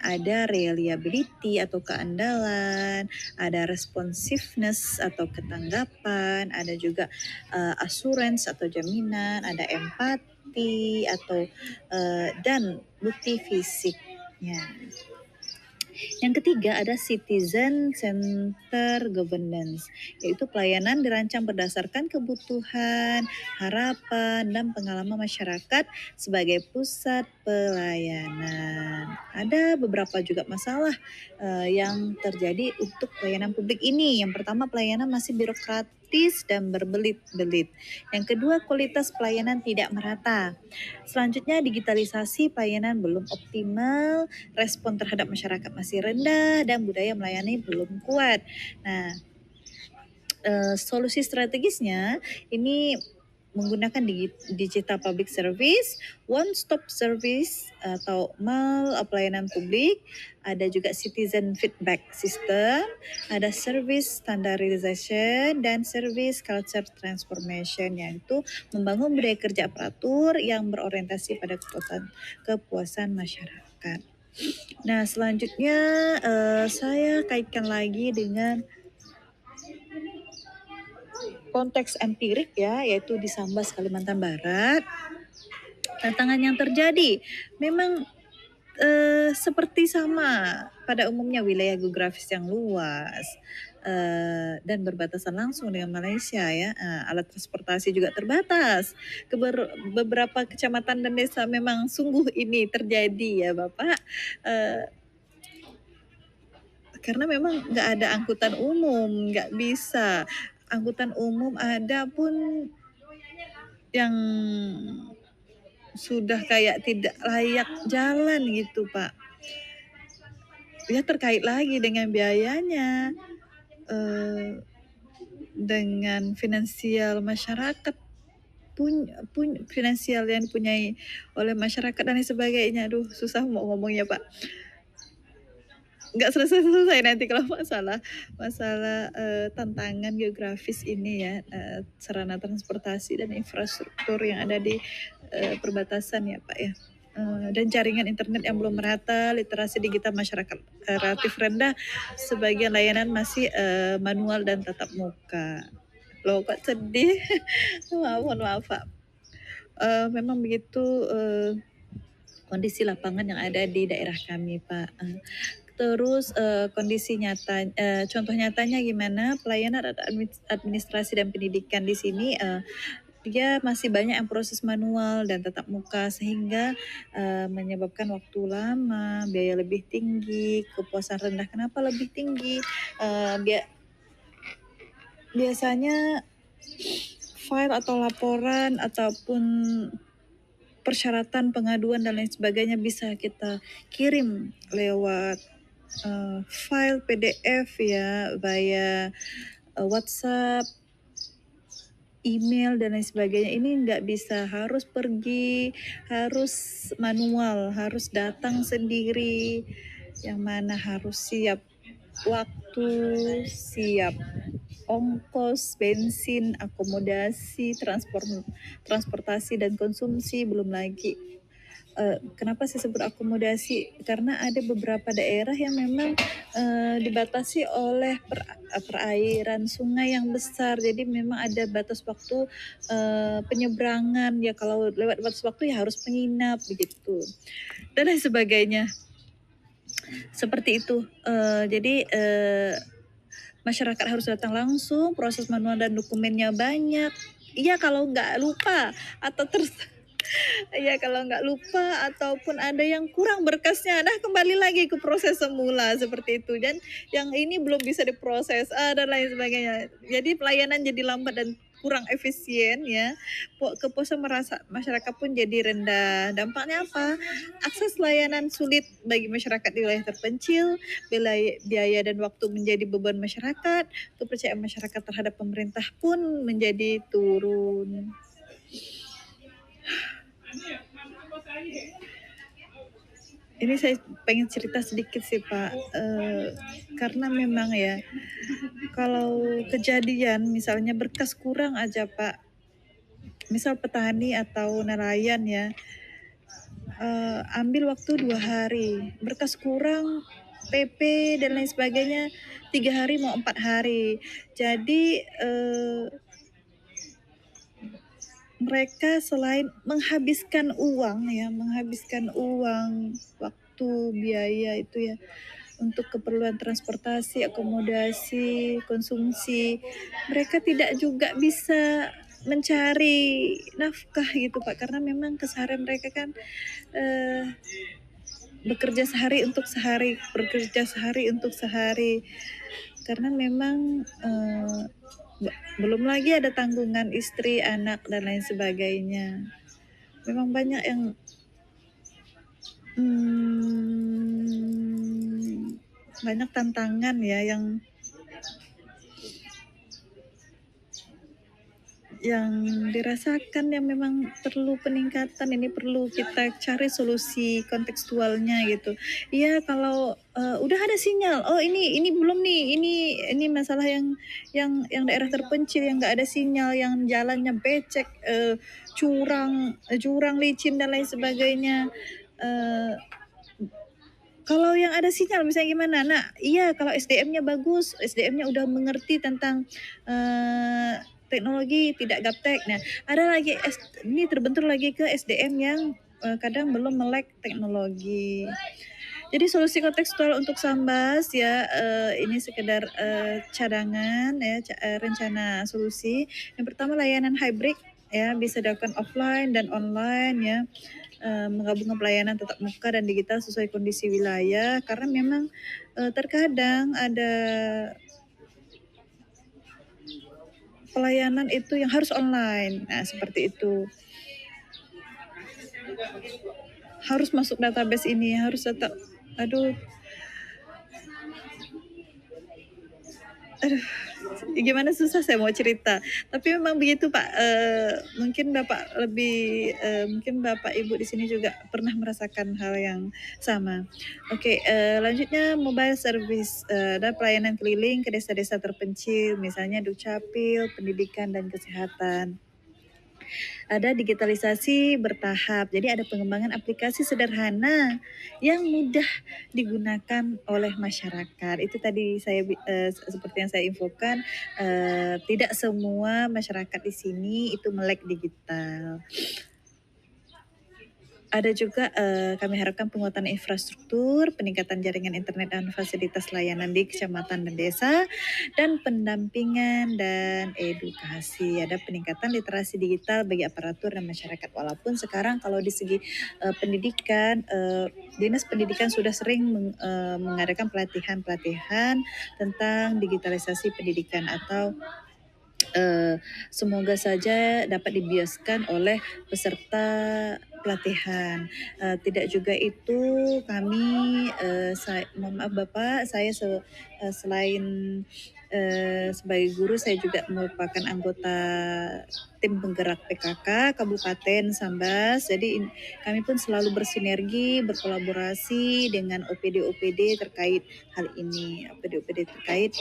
Ada reliability atau keandalan, ada responsiveness atau ketanggapan, ada juga assurance atau jaminan, ada empati atau dan bukti fisiknya. Yang ketiga ada citizen center governance, yaitu pelayanan dirancang berdasarkan kebutuhan, harapan, dan pengalaman masyarakat sebagai pusat pelayanan. Ada beberapa juga masalah yang terjadi untuk pelayanan publik ini. Yang pertama, pelayanan masih birokratis dan berbelit-belit. Yang kedua, kualitas pelayanan tidak merata. Selanjutnya, digitalisasi pelayanan belum optimal, respon terhadap masyarakat masih rendah, dan budaya melayani belum kuat. Nah, solusi strategisnya ini menggunakan digital public service, one stop service atau MAL, pelayanan publik, ada juga citizen feedback system, ada service standardization dan service culture transformation, yaitu membangun budaya kerja aparatur yang berorientasi pada kepuasan masyarakat. Nah, selanjutnya saya kaitkan lagi dengan konteks empirik ya, yaitu di Sambas, Kalimantan Barat. Tantangan yang terjadi memang seperti sama pada umumnya, wilayah geografis yang luas dan berbatasan langsung dengan Malaysia ya. Alat transportasi juga terbatas. Beberapa kecamatan dan desa memang sungguh ini terjadi ya Bapak. Karena memang nggak ada angkutan umum, nggak bisa. Angkutan umum ada pun yang sudah kayak tidak layak jalan gitu Pak. Ya terkait lagi dengan biayanya, dengan finansial masyarakat finansial yang dipunyai oleh masyarakat dan lain sebagainya. Aduh, susah mau ngomongnya Pak. Nggak selesai-selesai nanti kalau masalah tantangan geografis ini ya, sarana transportasi dan infrastruktur yang ada di perbatasan ya Pak ya. Dan jaringan internet yang belum merata, literasi digital masyarakat relatif rendah, sebagian layanan masih manual dan tatap muka. Loh Pak sedih, mohon maaf Pak. Memang begitu kondisi lapangan yang ada di daerah kami Pak. Terus kondisi nyata, contoh nyatanya gimana pelayanan administrasi dan pendidikan di sini, dia masih banyak yang proses manual dan tatap muka sehingga menyebabkan waktu lama, biaya lebih tinggi, kepuasan rendah. Kenapa lebih tinggi? Biasanya file atau laporan ataupun persyaratan pengaduan dan lain sebagainya bisa kita kirim lewat file PDF ya, via WhatsApp, email dan lain sebagainya. Ini nggak bisa, harus pergi, harus manual, harus datang sendiri, yang mana harus siap waktu, siap ongkos, bensin, akomodasi, transportasi dan konsumsi, belum lagi kenapa saya sebut akomodasi? Karena ada beberapa daerah yang memang dibatasi oleh perairan sungai yang besar. Jadi memang ada batas waktu penyeberangan. Ya kalau lewat batas waktu ya harus menginap begitu. Dan lain sebagainya. Seperti itu. Jadi masyarakat harus datang langsung, proses manual dan dokumennya banyak. Iya kalau nggak lupa atau ya kalau nggak lupa ataupun ada yang kurang berkasnya, nah kembali lagi ke proses semula seperti itu. Dan yang ini belum bisa diproses dan lain sebagainya. Jadi pelayanan jadi lambat dan kurang efisien ya. Kepuasan masyarakat pun jadi rendah. Dampaknya apa? Akses layanan sulit bagi masyarakat di wilayah terpencil, biaya dan waktu menjadi beban masyarakat, kepercayaan masyarakat terhadap pemerintah pun menjadi turun. Ini saya pengen cerita sedikit sih Pak, karena memang ya kalau kejadian misalnya berkas kurang aja Pak, misal petani atau nelayan ya, ambil waktu 2 hari, berkas kurang, PP dan lain sebagainya 3 hari mau 4 hari. Jadi mereka selain menghabiskan uang, waktu, biaya itu ya, untuk keperluan transportasi, akomodasi, konsumsi, mereka tidak juga bisa mencari nafkah gitu Pak, karena memang keseharian mereka kan bekerja sehari untuk sehari, karena memang belum lagi ada tanggungan istri, anak dan lain sebagainya. Memang banyak yang banyak tantangan ya yang dirasakan yang memang perlu peningkatan, ini perlu kita cari solusi kontekstualnya gitu. Iya kalau, udah ada sinyal, "Oh ini belum nih, ini masalah yang daerah terpencil yang nggak ada sinyal, yang jalannya becek, jurang licin dan lain sebagainya." Eee, kalau yang ada sinyal misalnya gimana? Nah, iya kalau SDM-nya bagus, SDM-nya udah mengerti tentang, teknologi tidak gaptek. Nah, ada lagi ini terbentur lagi ke SDM yang, kadang belum melek teknologi. Jadi solusi kontekstual untuk Sambas ya, ini sekedar, cadangan ya, rencana solusi. Yang pertama layanan hybrid ya, bisa dilakukan offline dan online ya, menggabungkan pelayanan tatap muka dan digital sesuai kondisi wilayah. Karena memang, terkadang ada pelayanan itu yang harus online, nah seperti itu. Harus masuk database ini, harus tetap aduh aduh, gimana susah saya mau cerita. Tapi memang begitu Pak, mungkin Bapak lebih, mungkin Bapak Ibu di sini juga pernah merasakan hal yang sama. Oke, lanjutnya mobile service, ada pelayanan keliling ke desa-desa terpencil, misalnya Dukcapil, pendidikan dan kesehatan. Ada digitalisasi bertahap, jadi ada pengembangan aplikasi sederhana yang mudah digunakan oleh masyarakat. Itu tadi saya seperti yang saya infokan, tidak semua masyarakat di sini itu melek digital. Ada juga, kami harapkan penguatan infrastruktur, peningkatan jaringan internet dan fasilitas layanan di kecamatan dan desa, dan pendampingan dan edukasi. Ada peningkatan literasi digital bagi aparatur dan masyarakat. Walaupun sekarang kalau di segi, pendidikan, Dinas Pendidikan sudah sering mengadakan pelatihan-pelatihan tentang digitalisasi pendidikan atau semoga saja dapat dibiaskan oleh peserta pelatihan. Tidak juga itu kami, mohon maaf Bapak, saya selain sebagai guru, saya juga merupakan anggota tim penggerak PKK Kabupaten Sambas. Jadi kami pun selalu bersinergi, berkolaborasi dengan OPD-OPD terkait hal ini, OPD-OPD terkait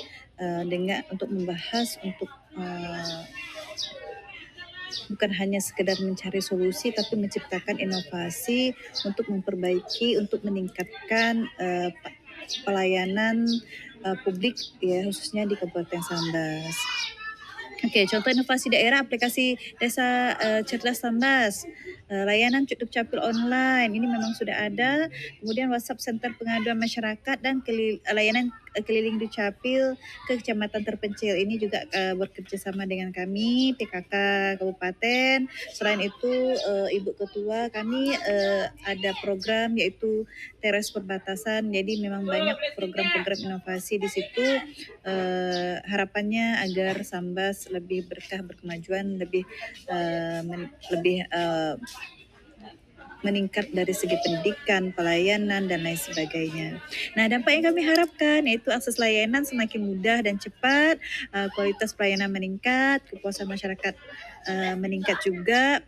dengan untuk membahas untuk bukan hanya sekedar mencari solusi tapi menciptakan inovasi untuk memperbaiki, untuk meningkatkan pelayanan publik ya khususnya di Kabupaten Sambas. Oke, contoh inovasi daerah aplikasi Desa Cerdas Sambas, layanan Cukup Capil online ini memang sudah ada, kemudian WhatsApp Center Pengaduan Masyarakat dan layanan keliling Dukcapil ke kecamatan terpencil. Ini juga bekerja sama dengan kami PKK Kabupaten. Selain itu Ibu Ketua kami ada program yaitu teras perbatasan. Jadi memang banyak program-program inovasi di situ. Harapannya agar Sambas lebih berkah, berkemajuan, lebih meningkat dari segi pendidikan, pelayanan, dan lain sebagainya. Nah, dampak yang kami harapkan yaitu akses layanan semakin mudah dan cepat, kualitas pelayanan meningkat, kepuasan masyarakat meningkat juga,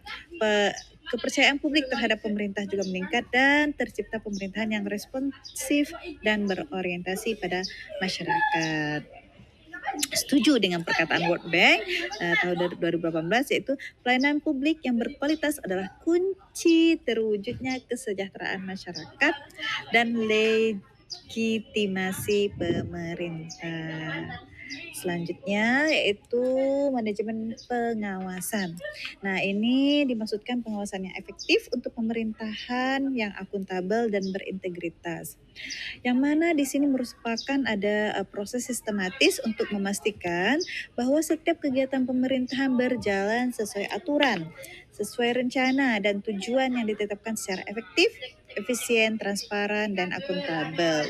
kepercayaan publik terhadap pemerintah juga meningkat, dan tercipta pemerintahan yang responsif dan berorientasi pada masyarakat. Setuju dengan perkataan World Bank tahun 2018 yaitu pelayanan publik yang berkualitas adalah kunci terwujudnya kesejahteraan masyarakat dan legitimasi pemerintah. Selanjutnya yaitu manajemen pengawasan. Nah, ini dimaksudkan pengawasan yang efektif untuk pemerintahan yang akuntabel dan berintegritas. Yang mana di sini merupakan ada proses sistematis untuk memastikan bahwa setiap kegiatan pemerintahan berjalan sesuai aturan, sesuai rencana dan tujuan yang ditetapkan secara efektif, efisien, transparan, dan akuntabel.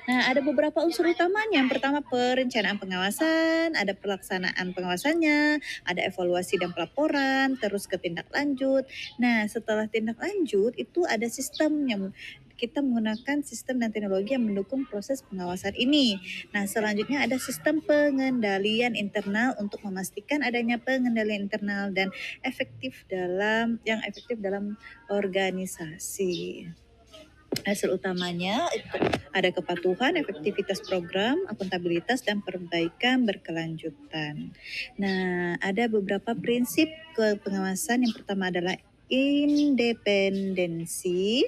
Nah, ada beberapa unsur utamanya. Yang pertama perencanaan pengawasan, ada pelaksanaan pengawasannya, ada evaluasi dan pelaporan, terus ke tindak lanjut. Nah, setelah tindak lanjut itu ada sistem yang kita menggunakan sistem dan teknologi yang mendukung proses pengawasan ini. Nah, selanjutnya ada sistem pengendalian internal untuk memastikan adanya pengendalian internal dan efektif dalam organisasi. Hasil utamanya itu ada kepatuhan, efektivitas program, akuntabilitas, dan perbaikan berkelanjutan. Nah, ada beberapa prinsip pengawasan. Yang pertama adalah independensi,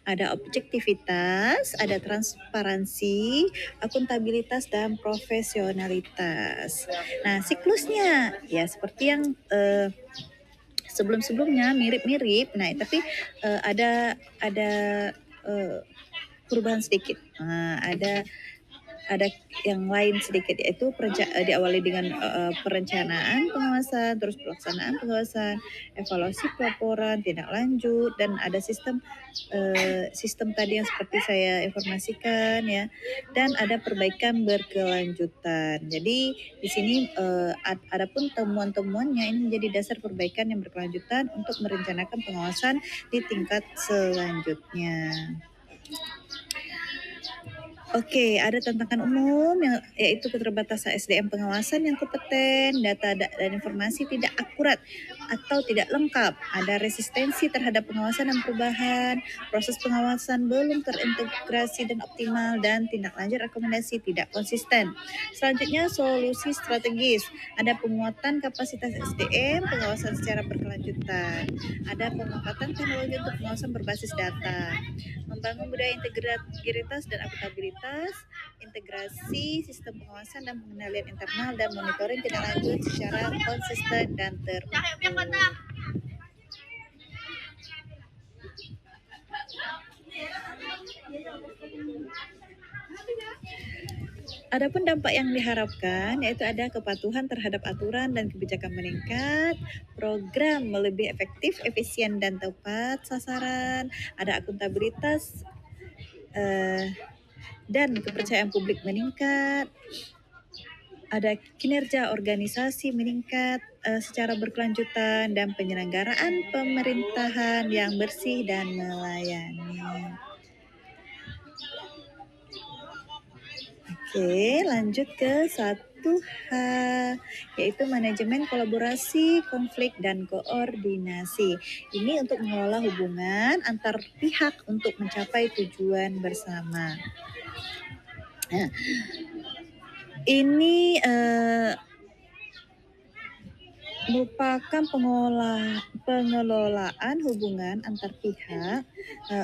ada objektivitas, ada transparansi, akuntabilitas, dan profesionalitas. Nah, siklusnya ya seperti yang sebelum-sebelumnya mirip-mirip. Nah, tapi ada perubahan sedikit. Ada yang lain sedikit, yaitu diawali dengan perencanaan pengawasan, terus pelaksanaan pengawasan, evaluasi pelaporan, tindak lanjut, dan ada sistem tadi yang seperti saya informasikan ya, dan ada perbaikan berkelanjutan. Jadi di sini adapun temuan-temuannya ini menjadi dasar perbaikan yang berkelanjutan untuk merencanakan pengawasan di tingkat selanjutnya. Oke, ada tantangan umum yaitu keterbatasan SDM pengawasan yang kompeten, data dan informasi tidak akurat atau tidak lengkap, ada resistensi terhadap pengawasan dan perubahan, proses pengawasan belum terintegrasi dan optimal, dan tindak lanjut rekomendasi tidak konsisten. Selanjutnya, solusi strategis, ada penguatan kapasitas SDM pengawasan secara berkelanjutan, ada pemanfaatan teknologi untuk pengawasan berbasis data, membangun budaya integritas dan akuntabilitas, integrasi sistem pengawasan dan pengendalian internal, dan monitoring tindak lanjut secara konsisten dan terukur. Adapun dampak yang diharapkan yaitu ada kepatuhan terhadap aturan dan kebijakan meningkat, program lebih efektif, efisien, dan tepat sasaran, ada akuntabilitas dan kepercayaan publik meningkat, ada kinerja organisasi meningkat secara berkelanjutan, dan penyelenggaraan pemerintahan yang bersih dan melayani. Oke, lanjut ke 1H, yaitu manajemen kolaborasi, konflik, dan koordinasi. Ini untuk mengelola hubungan antar pihak untuk mencapai tujuan bersama. Nah, ini merupakan pengelolaan hubungan antar pihak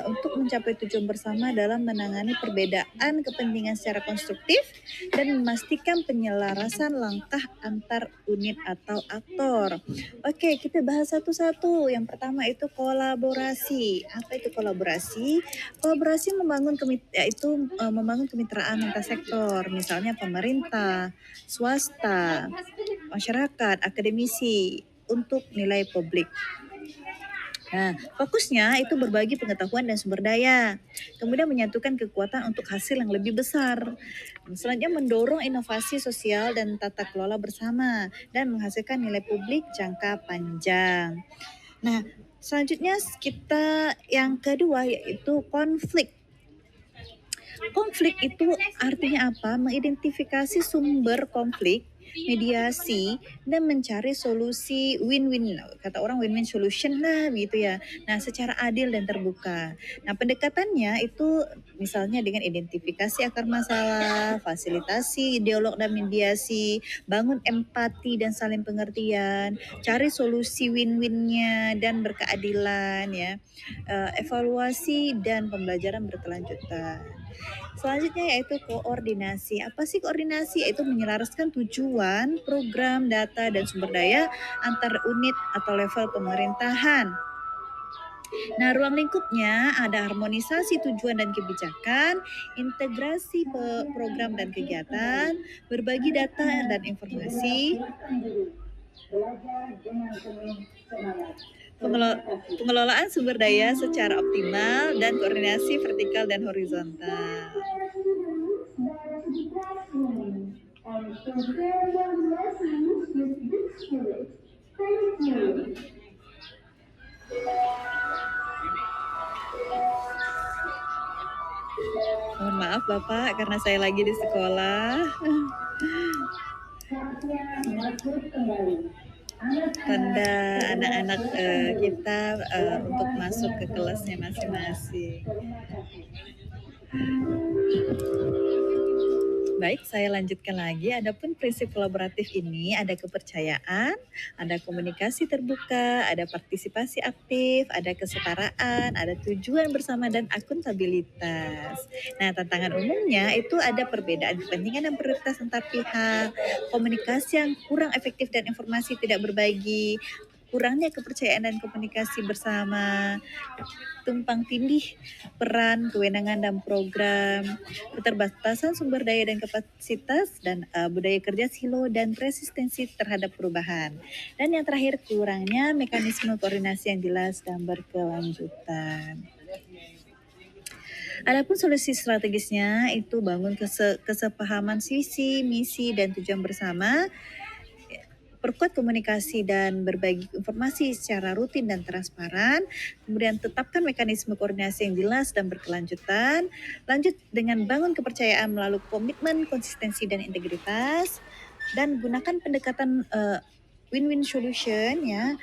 untuk mencapai tujuan bersama dalam menangani perbedaan kepentingan secara konstruktif dan memastikan penyelarasan langkah antar unit atau aktor. Oke, kita bahas satu-satu. Yang pertama itu kolaborasi. Apa itu kolaborasi? Kolaborasi membangun kemitraan antar sektor, misalnya pemerintah, swasta, masyarakat, akademisi untuk nilai publik. Nah, fokusnya itu berbagi pengetahuan dan sumber daya, kemudian menyatukan kekuatan untuk hasil yang lebih besar. Selanjutnya mendorong inovasi sosial dan tata kelola bersama dan menghasilkan nilai publik jangka panjang. Nah, selanjutnya kita yang kedua yaitu konflik. Konflik itu artinya apa? Mengidentifikasi sumber konflik, mediasi, dan mencari solusi win-win. Kata orang win-win solution lah gitu ya. Nah, secara adil dan terbuka. Nah, pendekatannya itu misalnya dengan identifikasi akar masalah, fasilitasi dialog dan mediasi, bangun empati dan saling pengertian, cari solusi win-winnya dan berkeadilan ya. Evaluasi dan pembelajaran berkelanjutan. Selanjutnya yaitu koordinasi. Apa sih koordinasi? Yaitu menyelaraskan tujuan, program, data, dan sumber daya antar unit atau level pemerintahan. Nah, ruang lingkupnya ada harmonisasi tujuan dan kebijakan, integrasi program dan kegiatan, berbagi data dan informasi, pengelolaan sumber daya secara optimal, dan koordinasi vertikal dan horizontal. Mohon maaf Bapak karena saya lagi di sekolah. Tanda anak-anak kita untuk masuk ke kelasnya masing-masing. Baik, saya lanjutkan lagi. Adapun prinsip kolaboratif ini ada kepercayaan, ada komunikasi terbuka, ada partisipasi aktif, ada kesetaraan, ada tujuan bersama dan akuntabilitas. Nah, tantangan umumnya itu ada perbedaan kepentingan dan prioritas antar pihak, komunikasi yang kurang efektif dan informasi tidak berbagi, kurangnya kepercayaan dan komunikasi bersama, tumpang tindih peran, kewenangan dan program, keterbatasan sumber daya dan kapasitas, dan budaya kerja silo dan resistensi terhadap perubahan. Dan yang terakhir, kurangnya mekanisme koordinasi yang jelas dan berkelanjutan. Adapun solusi strategisnya itu bangun kesepahaman visi, misi, dan tujuan bersama, perkuat komunikasi dan berbagi informasi secara rutin dan transparan, kemudian tetapkan mekanisme koordinasi yang jelas dan berkelanjutan, lanjut dengan bangun kepercayaan melalui komitmen, konsistensi, dan integritas, dan gunakan pendekatan win-win solution ya,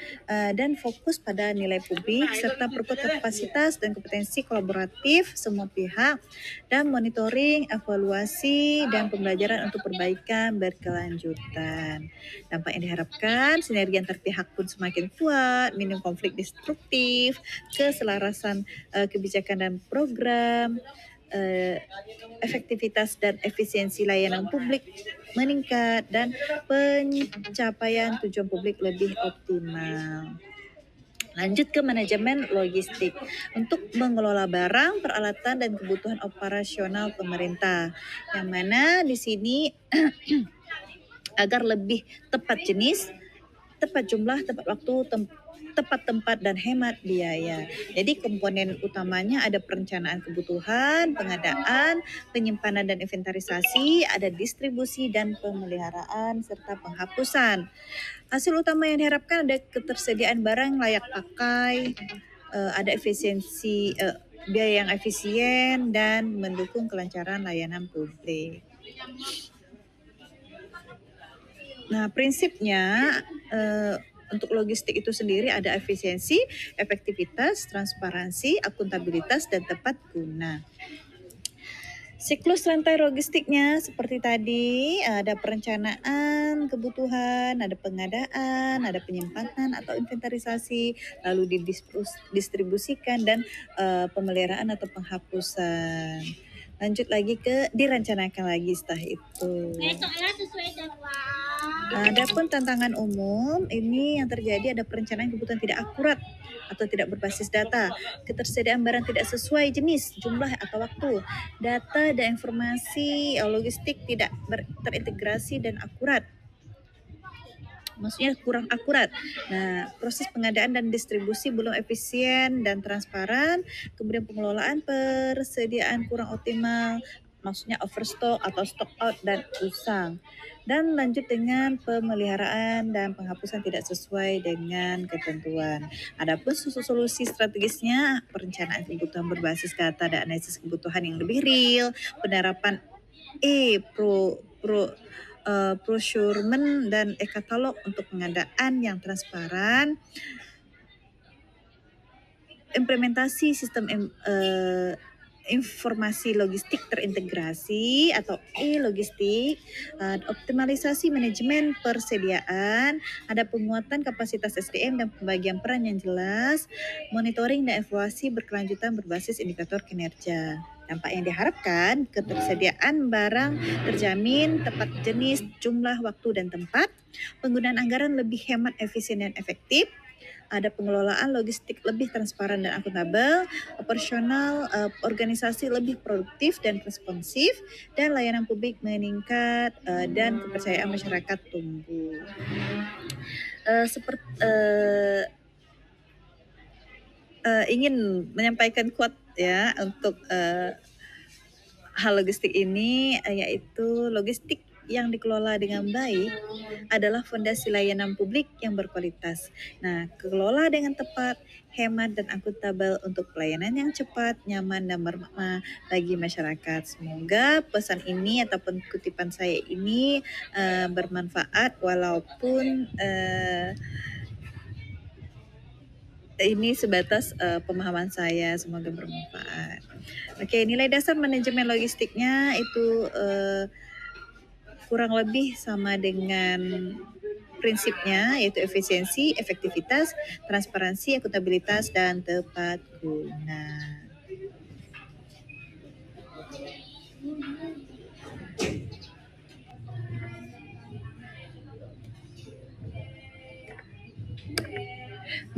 dan fokus pada nilai publik serta perkuat kapasitas dan kompetensi kolaboratif semua pihak, dan monitoring, evaluasi, dan pembelajaran untuk perbaikan berkelanjutan. Dampak yang diharapkan, sinergi antar pihak pun semakin kuat, minim konflik destruktif, keselarasan kebijakan dan program, efektivitas dan efisiensi layanan publik meningkat, dan pencapaian tujuan publik lebih optimal. Lanjut ke manajemen logistik. Untuk mengelola barang, peralatan, dan kebutuhan operasional pemerintah. Yang mana di sini agar lebih tepat jenis, tepat jumlah, tepat waktu, tepat tempat, dan hemat biaya. Jadi komponen utamanya ada perencanaan kebutuhan, pengadaan, penyimpanan dan inventarisasi, ada distribusi dan pemeliharaan, serta penghapusan. Hasil utama yang diharapkan ada ketersediaan barang layak pakai, ada efisiensi biaya yang efisien, dan mendukung kelancaran layanan publik. Nah, prinsipnya untuk logistik itu sendiri ada efisiensi, efektivitas, transparansi, akuntabilitas, dan tepat guna. Siklus rantai logistiknya seperti tadi, ada perencanaan kebutuhan, ada pengadaan, ada penyimpanan atau inventarisasi, lalu didistribusikan, dan pemeliharaan atau penghapusan. Lanjut lagi ke direncanakan lagi setelah itu. Adapun tantangan umum ini yang terjadi ada perencanaan kebutuhan tidak akurat atau tidak berbasis data, ketersediaan barang tidak sesuai jenis, jumlah atau waktu, data dan informasi logistik tidak terintegrasi dan akurat. Maksudnya kurang akurat. Nah, proses pengadaan dan distribusi belum efisien dan transparan, kemudian pengelolaan persediaan kurang optimal, maksudnya overstock atau stock out dan usang. Dan lanjut dengan pemeliharaan dan penghapusan tidak sesuai dengan ketentuan. Adapun solusi strategisnya, perencanaan kebutuhan berbasis data dan analisis kebutuhan yang lebih real, penerapan procurement dan e-katalog untuk pengadaan yang transparan, implementasi sistem informasi logistik terintegrasi atau e-logistik, optimalisasi manajemen persediaan, ada penguatan kapasitas SDM dan pembagian peran yang jelas, monitoring dan evaluasi berkelanjutan berbasis indikator kinerja. Dampak yang diharapkan, ketersediaan barang terjamin, tepat jenis, jumlah, waktu, dan tempat, penggunaan anggaran lebih hemat, efisien, dan efektif, ada pengelolaan logistik lebih transparan dan akuntabel, operasional organisasi lebih produktif dan responsif, dan layanan publik meningkat dan kepercayaan masyarakat tumbuh. Ingin menyampaikan quote ya untuk hal logistik ini, yaitu logistik yang dikelola dengan baik adalah fondasi layanan publik yang berkualitas. Nah, kelola dengan tepat, hemat dan akuntabel untuk pelayanan yang cepat, nyaman dan bermakna bagi masyarakat. Semoga pesan ini ataupun kutipan saya ini bermanfaat walaupun ini sebatas pemahaman saya, semoga bermanfaat. Oke, nilai dasar manajemen logistiknya itu kurang lebih sama dengan prinsipnya, yaitu efisiensi, efektivitas, transparansi, akuntabilitas, dan tepat guna.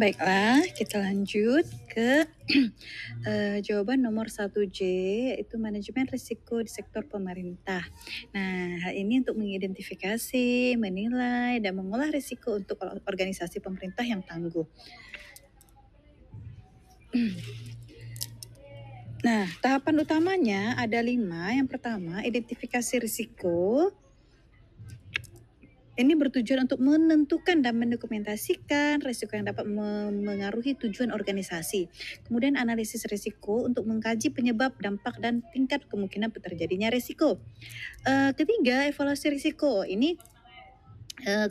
Baiklah, kita lanjut ke jawaban nomor 1J, yaitu manajemen risiko di sektor pemerintah. Nah, hal ini untuk mengidentifikasi, menilai, dan mengolah risiko untuk organisasi pemerintah yang tangguh. Nah, tahapan utamanya ada 5. Yang pertama, identifikasi risiko. Ini bertujuan untuk menentukan dan mendokumentasikan risiko yang dapat mengaruhi tujuan organisasi. Kemudian analisis risiko untuk mengkaji penyebab, dampak, dan tingkat kemungkinan terjadinya risiko. Ketiga, evaluasi risiko. Ini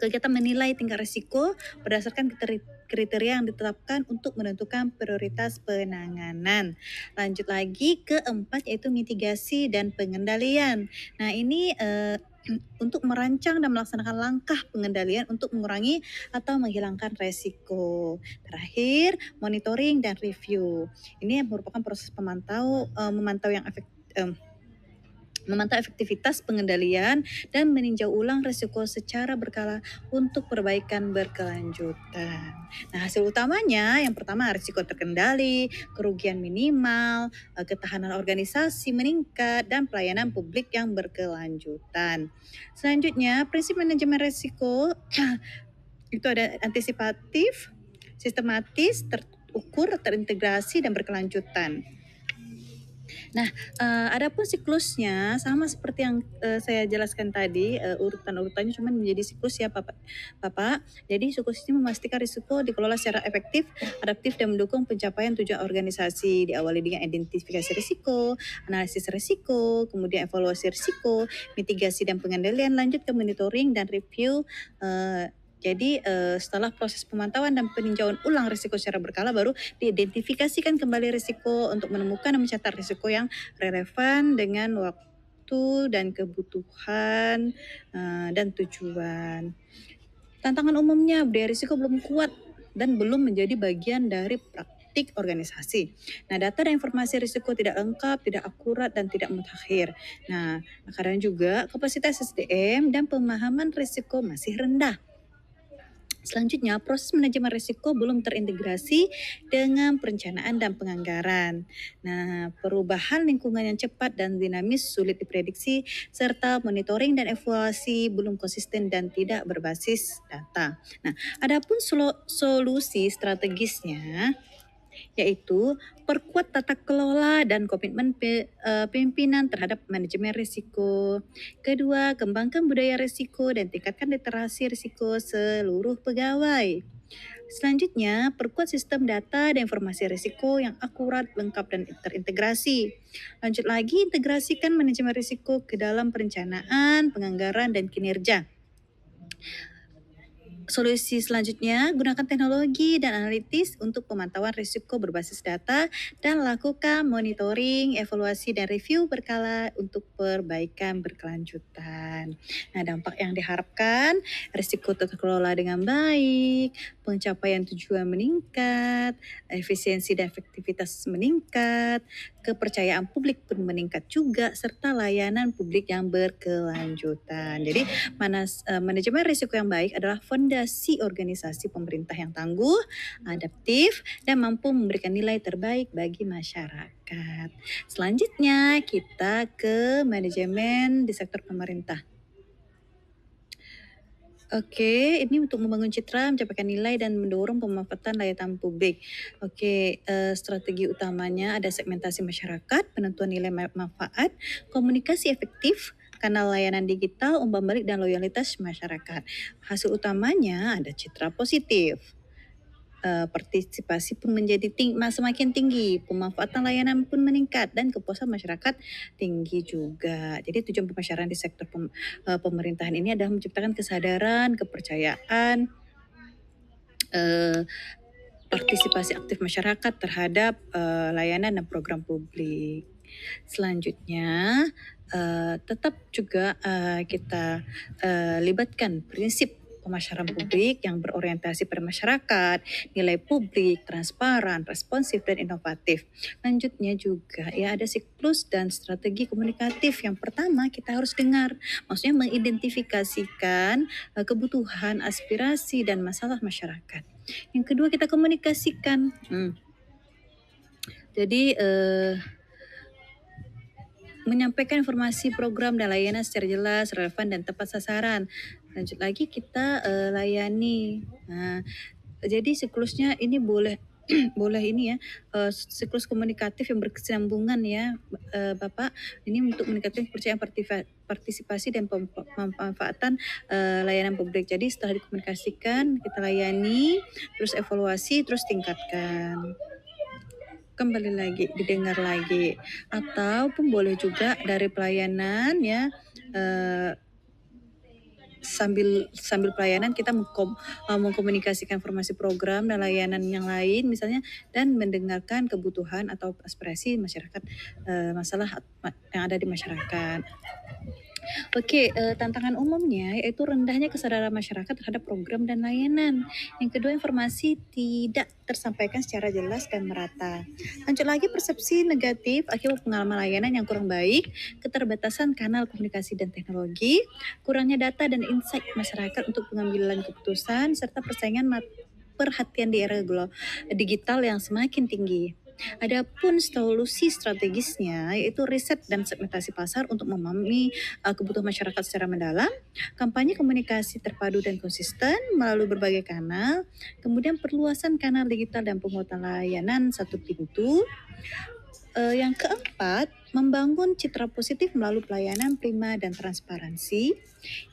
kegiatan menilai tingkat risiko berdasarkan kriteria yang ditetapkan untuk menentukan prioritas penanganan. Lanjut lagi keempat, yaitu mitigasi dan pengendalian. Nah, ini untuk merancang dan melaksanakan langkah pengendalian untuk mengurangi atau menghilangkan resiko. Terakhir, monitoring dan review. Ini merupakan proses memantau yang memantau efektivitas pengendalian dan meninjau ulang risiko secara berkala untuk perbaikan berkelanjutan. Nah, hasil utamanya yang pertama risiko terkendali, kerugian minimal, ketahanan organisasi meningkat, dan pelayanan publik yang berkelanjutan. Selanjutnya, prinsip manajemen risiko itu ada antisipatif, sistematis, terukur, terintegrasi, dan berkelanjutan. Nah, adapun siklusnya sama seperti yang saya jelaskan tadi, urutan-urutannya cuma menjadi siklus ya Bapak. Jadi siklus ini memastikan risiko dikelola secara efektif, adaptif, dan mendukung pencapaian tujuan organisasi. Diawali dengan identifikasi risiko, analisis risiko, kemudian evaluasi risiko, mitigasi dan pengendalian, lanjut ke monitoring dan review. Jadi setelah proses pemantauan dan peninjauan ulang risiko secara berkala, baru diidentifikasikan kembali risiko untuk menemukan dan mencatat risiko yang relevan dengan waktu dan kebutuhan dan tujuan. Tantangan umumnya, budaya risiko belum kuat dan belum menjadi bagian dari praktik organisasi. Nah, data dan informasi risiko tidak lengkap, tidak akurat, dan tidak mutakhir. Nah, karena juga kapasitas SDM dan pemahaman risiko masih rendah. Selanjutnya, proses manajemen risiko belum terintegrasi dengan perencanaan dan penganggaran. Nah, perubahan lingkungan yang cepat dan dinamis sulit diprediksi, serta monitoring dan evaluasi belum konsisten dan tidak berbasis data. Nah, adapun solusi strategisnya yaitu perkuat tata kelola dan komitmen pimpinan terhadap manajemen risiko. Kedua, kembangkan budaya risiko dan tingkatkan literasi risiko seluruh pegawai. Selanjutnya, perkuat sistem data dan informasi risiko yang akurat, lengkap, dan terintegrasi. Lanjut lagi, integrasikan manajemen risiko ke dalam perencanaan, penganggaran, dan kinerja. Solusi selanjutnya, gunakan teknologi dan analitis untuk pemantauan risiko berbasis data dan lakukan monitoring, evaluasi, dan review berkala untuk perbaikan berkelanjutan. Nah, dampak yang diharapkan, risiko terkelola dengan baik, pencapaian tujuan meningkat, efisiensi dan efektivitas meningkat, kepercayaan publik pun meningkat juga, serta layanan publik yang berkelanjutan. Jadi, manajemen risiko yang baik adalah fondasi organisasi pemerintah yang tangguh, adaptif, dan mampu memberikan nilai terbaik bagi masyarakat. Selanjutnya kita ke manajemen di sektor pemerintah. Oke, ini untuk membangun citra, mencapai nilai, dan mendorong pemanfaatan layanan publik. Oke, strategi utamanya ada segmentasi masyarakat, penentuan nilai manfaat, komunikasi efektif, kanal layanan digital, umpan balik, dan loyalitas masyarakat. Hasil utamanya ada citra positif, partisipasi pun menjadi semakin tinggi, pemanfaatan layanan pun meningkat, dan kepuasan masyarakat tinggi juga. Jadi tujuan pemasaran di sektor pemerintahan ini adalah menciptakan kesadaran, kepercayaan, eh, partisipasi aktif masyarakat terhadap layanan dan program publik. Selanjutnya, tetap juga kita libatkan prinsip pemasaran publik yang berorientasi pada masyarakat, nilai publik, transparan, responsif, dan inovatif. Lanjutnya juga ya ada siklus dan strategi komunikatif. Yang pertama kita harus dengar, maksudnya mengidentifikasikan kebutuhan, aspirasi, dan masalah masyarakat. Yang kedua kita komunikasikan. Jadi menyampaikan informasi program dan layanan secara jelas, relevan, dan tepat sasaran. Lanjut lagi kita layani. Nah, jadi siklusnya ini boleh boleh ini ya, siklus komunikatif yang berkesinambungan ya Bapak. Ini untuk meningkatkan kepercayaan partisipasi dan pemanfaatan layanan publik. Jadi setelah dikomunikasikan, kita layani, terus evaluasi, terus tingkatkan. Kembali lagi, didengar lagi. Ataupun boleh juga dari pelayanan ya, sambil pelayanan kita mengkomunikasikan informasi program dan layanan yang lain misalnya, dan mendengarkan kebutuhan atau aspirasi masyarakat, masalah yang ada di masyarakat. Oke, tantangan umumnya yaitu rendahnya kesadaran masyarakat terhadap program dan layanan. Yang kedua, informasi tidak tersampaikan secara jelas dan merata. Lanjut lagi, persepsi negatif akibat pengalaman layanan yang kurang baik, keterbatasan kanal komunikasi dan teknologi, kurangnya data dan insight masyarakat untuk pengambilan keputusan, serta perhatian di era digital yang semakin tinggi. Adapun solusi strategisnya yaitu riset dan segmentasi pasar untuk memahami kebutuhan masyarakat secara mendalam, kampanye komunikasi terpadu dan konsisten melalui berbagai kanal, kemudian perluasan kanal digital dan penguatan layanan satu pintu. Yang keempat, membangun citra positif melalui pelayanan prima dan transparansi.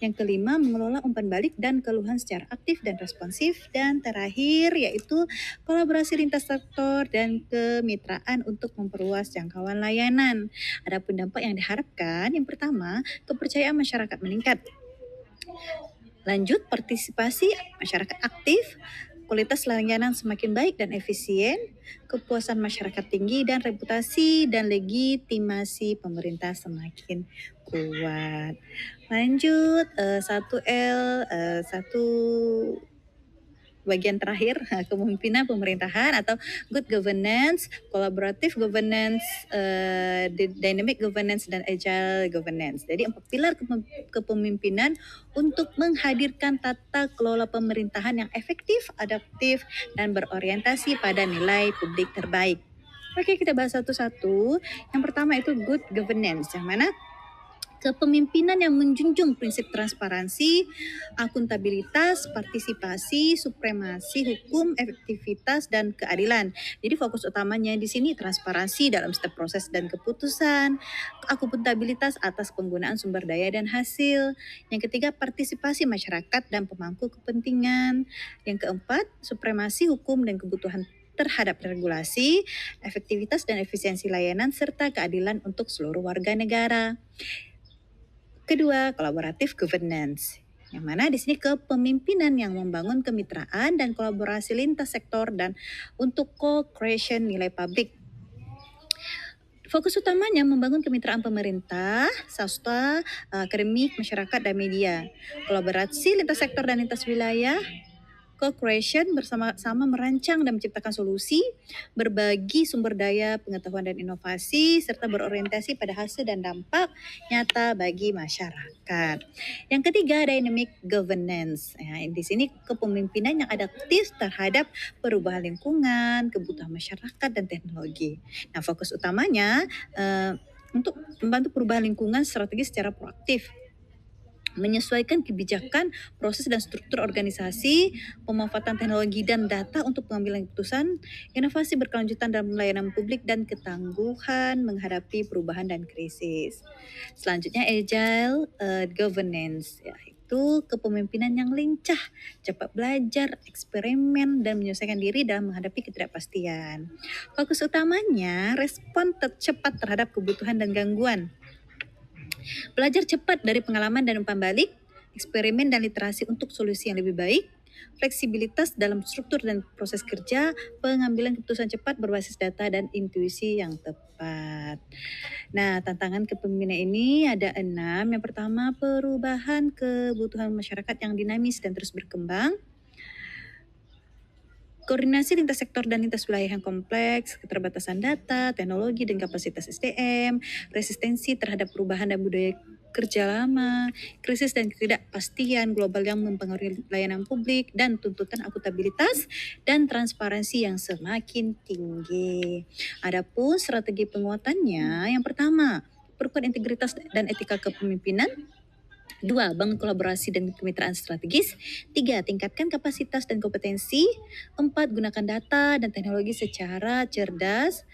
Yang kelima, mengelola umpan balik dan keluhan secara aktif dan responsif. Dan terakhir, yaitu kolaborasi lintas sektor dan kemitraan untuk memperluas jangkauan layanan. Adapun dampak yang diharapkan, yang pertama, kepercayaan masyarakat meningkat. Lanjut, partisipasi masyarakat aktif, kualitas layanan semakin baik dan efisien, kepuasan masyarakat tinggi, dan reputasi dan legitimasi pemerintah semakin kuat. Lanjut, 1L, satu bagian terakhir, kepemimpinan pemerintahan atau good governance, collaborative governance, dynamic governance, dan agile governance. Jadi 4 pilar kepemimpinan untuk menghadirkan tata kelola pemerintahan yang efektif, adaptif, dan berorientasi pada nilai publik terbaik. Oke, kita bahas satu-satu. Yang pertama itu good governance, yang mana kepemimpinan yang menjunjung prinsip transparansi, akuntabilitas, partisipasi, supremasi hukum, efektivitas, dan keadilan. Jadi fokus utamanya di sini transparansi dalam setiap proses dan keputusan, akuntabilitas atas penggunaan sumber daya dan hasil. Yang ketiga, partisipasi masyarakat dan pemangku kepentingan. Yang keempat, supremasi hukum dan kebutuhan terhadap regulasi, efektivitas dan efisiensi layanan, serta keadilan untuk seluruh warga negara. Kedua, kolaboratif governance, yang mana di sini kepemimpinan yang membangun kemitraan dan kolaborasi lintas sektor dan untuk co-creation nilai publik. Fokus utamanya membangun kemitraan pemerintah, swasta, akademik, masyarakat, dan media. Kolaborasi lintas sektor dan lintas wilayah, co-creation bersama-sama merancang dan menciptakan solusi, berbagi sumber daya, pengetahuan, dan inovasi, serta berorientasi pada hasil dan dampak nyata bagi masyarakat. Yang ketiga, dynamic governance. Di sini kepemimpinan yang adaptif terhadap perubahan lingkungan, kebutuhan masyarakat, dan teknologi. Nah, fokus utamanya untuk membantu perubahan lingkungan strategis secara proaktif. menyesuaikan kebijakan, proses dan struktur organisasi, pemanfaatan teknologi dan data untuk pengambilan keputusan, inovasi berkelanjutan dalam pelayanan publik, dan ketangguhan menghadapi perubahan dan krisis. Selanjutnya agile governance, yaitu kepemimpinan yang lincah, cepat belajar, eksperimen, dan menyesuaikan diri dalam menghadapi ketidakpastian. Fokus utamanya respon cepat terhadap kebutuhan dan gangguan. Belajar cepat dari pengalaman dan umpan balik, eksperimen dan literasi untuk solusi yang lebih baik, fleksibilitas dalam struktur dan proses kerja, pengambilan keputusan cepat berbasis data dan intuisi yang tepat. Nah, tantangan kepemimpinan ini ada 6. Yang pertama, perubahan kebutuhan masyarakat yang dinamis dan terus berkembang. Koordinasi lintas sektor dan lintas wilayah yang kompleks, keterbatasan data, teknologi, dan kapasitas SDM, resistensi terhadap perubahan dan budaya kerja lama, krisis dan ketidakpastian global yang mempengaruhi layanan publik, dan tuntutan akuntabilitas dan transparansi yang semakin tinggi. Adapun strategi penguatannya, yang pertama, perkuat integritas dan etika kepemimpinan. 2. Bangun kolaborasi dan kemitraan strategis. 3. Tingkatkan kapasitas dan kompetensi. 4. Gunakan data dan teknologi secara cerdas.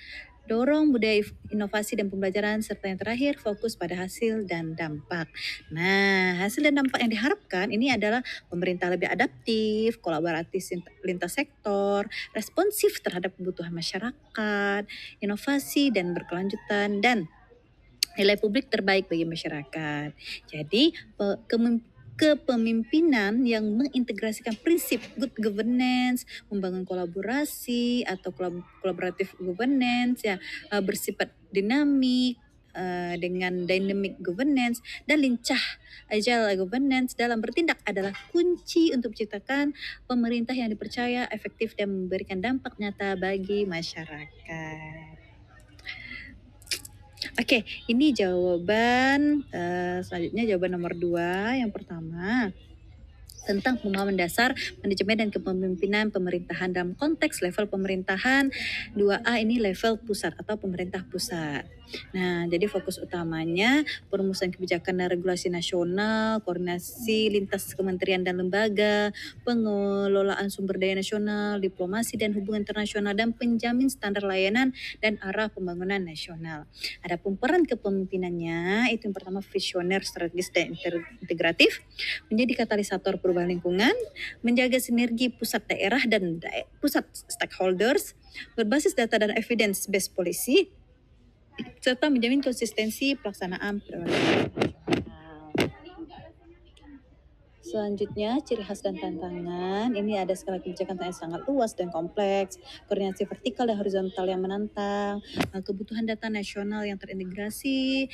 Dorong budaya inovasi dan pembelajaran, serta yang terakhir fokus pada hasil dan dampak. Nah, hasil dan dampak yang diharapkan ini adalah pemerintah lebih adaptif, kolaboratif lintas sektor, responsif terhadap kebutuhan masyarakat, inovasi dan berkelanjutan, dan nilai publik terbaik bagi masyarakat. Jadi, kepemimpinan yang mengintegrasikan prinsip good governance, membangun kolaborasi atau collaborative governance, bersifat dinamik, dengan dynamic governance dan lincah agile governance dalam bertindak adalah kunci untuk menciptakan pemerintah yang dipercaya, efektif, dan memberikan dampak nyata bagi masyarakat. Oke, ini jawaban selanjutnya jawaban nomor 2. Yang pertama, tentang pemahaman dasar manajemen dan kepemimpinan pemerintahan dalam konteks level pemerintahan. 2A ini level pusat atau pemerintah pusat. Nah, jadi fokus utamanya perumusan kebijakan dan regulasi nasional, koordinasi lintas kementerian dan lembaga, pengelolaan sumber daya nasional, diplomasi dan hubungan internasional, dan penjamin standar layanan dan arah pembangunan nasional. Adapun peran kepemimpinannya itu yang pertama visioner, strategis, dan integratif, menjadi katalisator perubahan lingkungan, menjaga sinergi pusat daerah dan pusat stakeholders, berbasis data dan evidence based policy, serta menjamin konsistensi pelaksanaan prioritas nasional. Selanjutnya, ciri khas dan tantangan. Ini ada skala kebijakan yang sangat luas dan kompleks, koordinasi vertikal dan horizontal yang menantang, kebutuhan data nasional yang terintegrasi,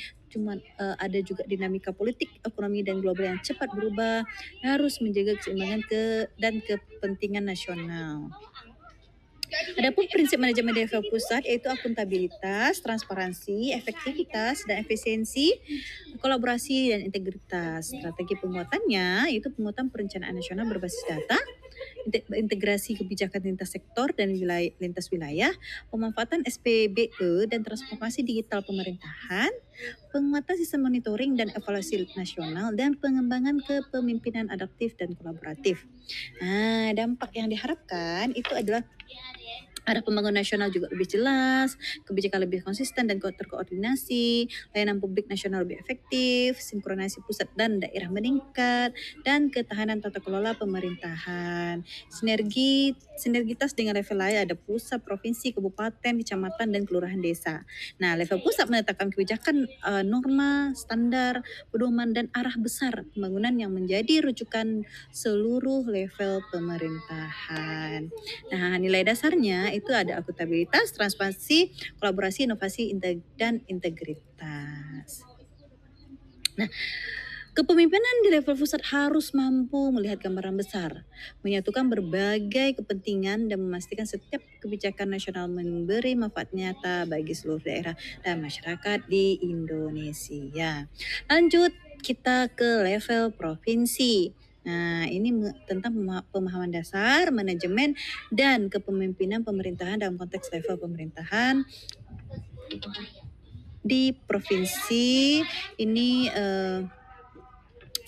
ada juga dinamika politik, ekonomi, dan global yang cepat berubah, harus menjaga keseimbangan dan kepentingan nasional. Adapun prinsip manajemen di level pusat yaitu akuntabilitas, transparansi, efektivitas, dan efisiensi, kolaborasi, dan integritas. Strategi penguatannya yaitu penguatan perencanaan nasional berbasis data, integrasi kebijakan lintas sektor dan lintas wilayah, pemanfaatan SPBE dan transformasi digital pemerintahan, penguatan sistem monitoring dan evaluasi nasional, dan pengembangan kepemimpinan adaptif dan kolaboratif. Nah, dampak yang diharapkan itu adalah ada pembangunan nasional juga lebih jelas, kebijakan lebih konsisten dan terkoordinasi, layanan publik nasional lebih efektif, sinkronasi pusat dan daerah meningkat, dan ketahanan tata kelola pemerintahan. Sinergitas dengan level lain ada pusat, provinsi, kabupaten, kecamatan, dan kelurahan desa. Nah, level pusat menetapkan kebijakan, norma, standar, pedoman, dan arah besar pembangunan yang menjadi rujukan seluruh level pemerintahan. Nah, nilai dasarnya itu ada akuntabilitas, transparansi, kolaborasi, inovasi, dan integritas. Nah, kepemimpinan di level pusat harus mampu melihat gambaran besar, menyatukan berbagai kepentingan, dan memastikan setiap kebijakan nasional memberi manfaat nyata bagi seluruh daerah dan masyarakat di Indonesia. Lanjut kita ke level provinsi. Nah, ini tentang pemahaman dasar, manajemen, dan kepemimpinan pemerintahan dalam konteks level pemerintahan di provinsi. Ini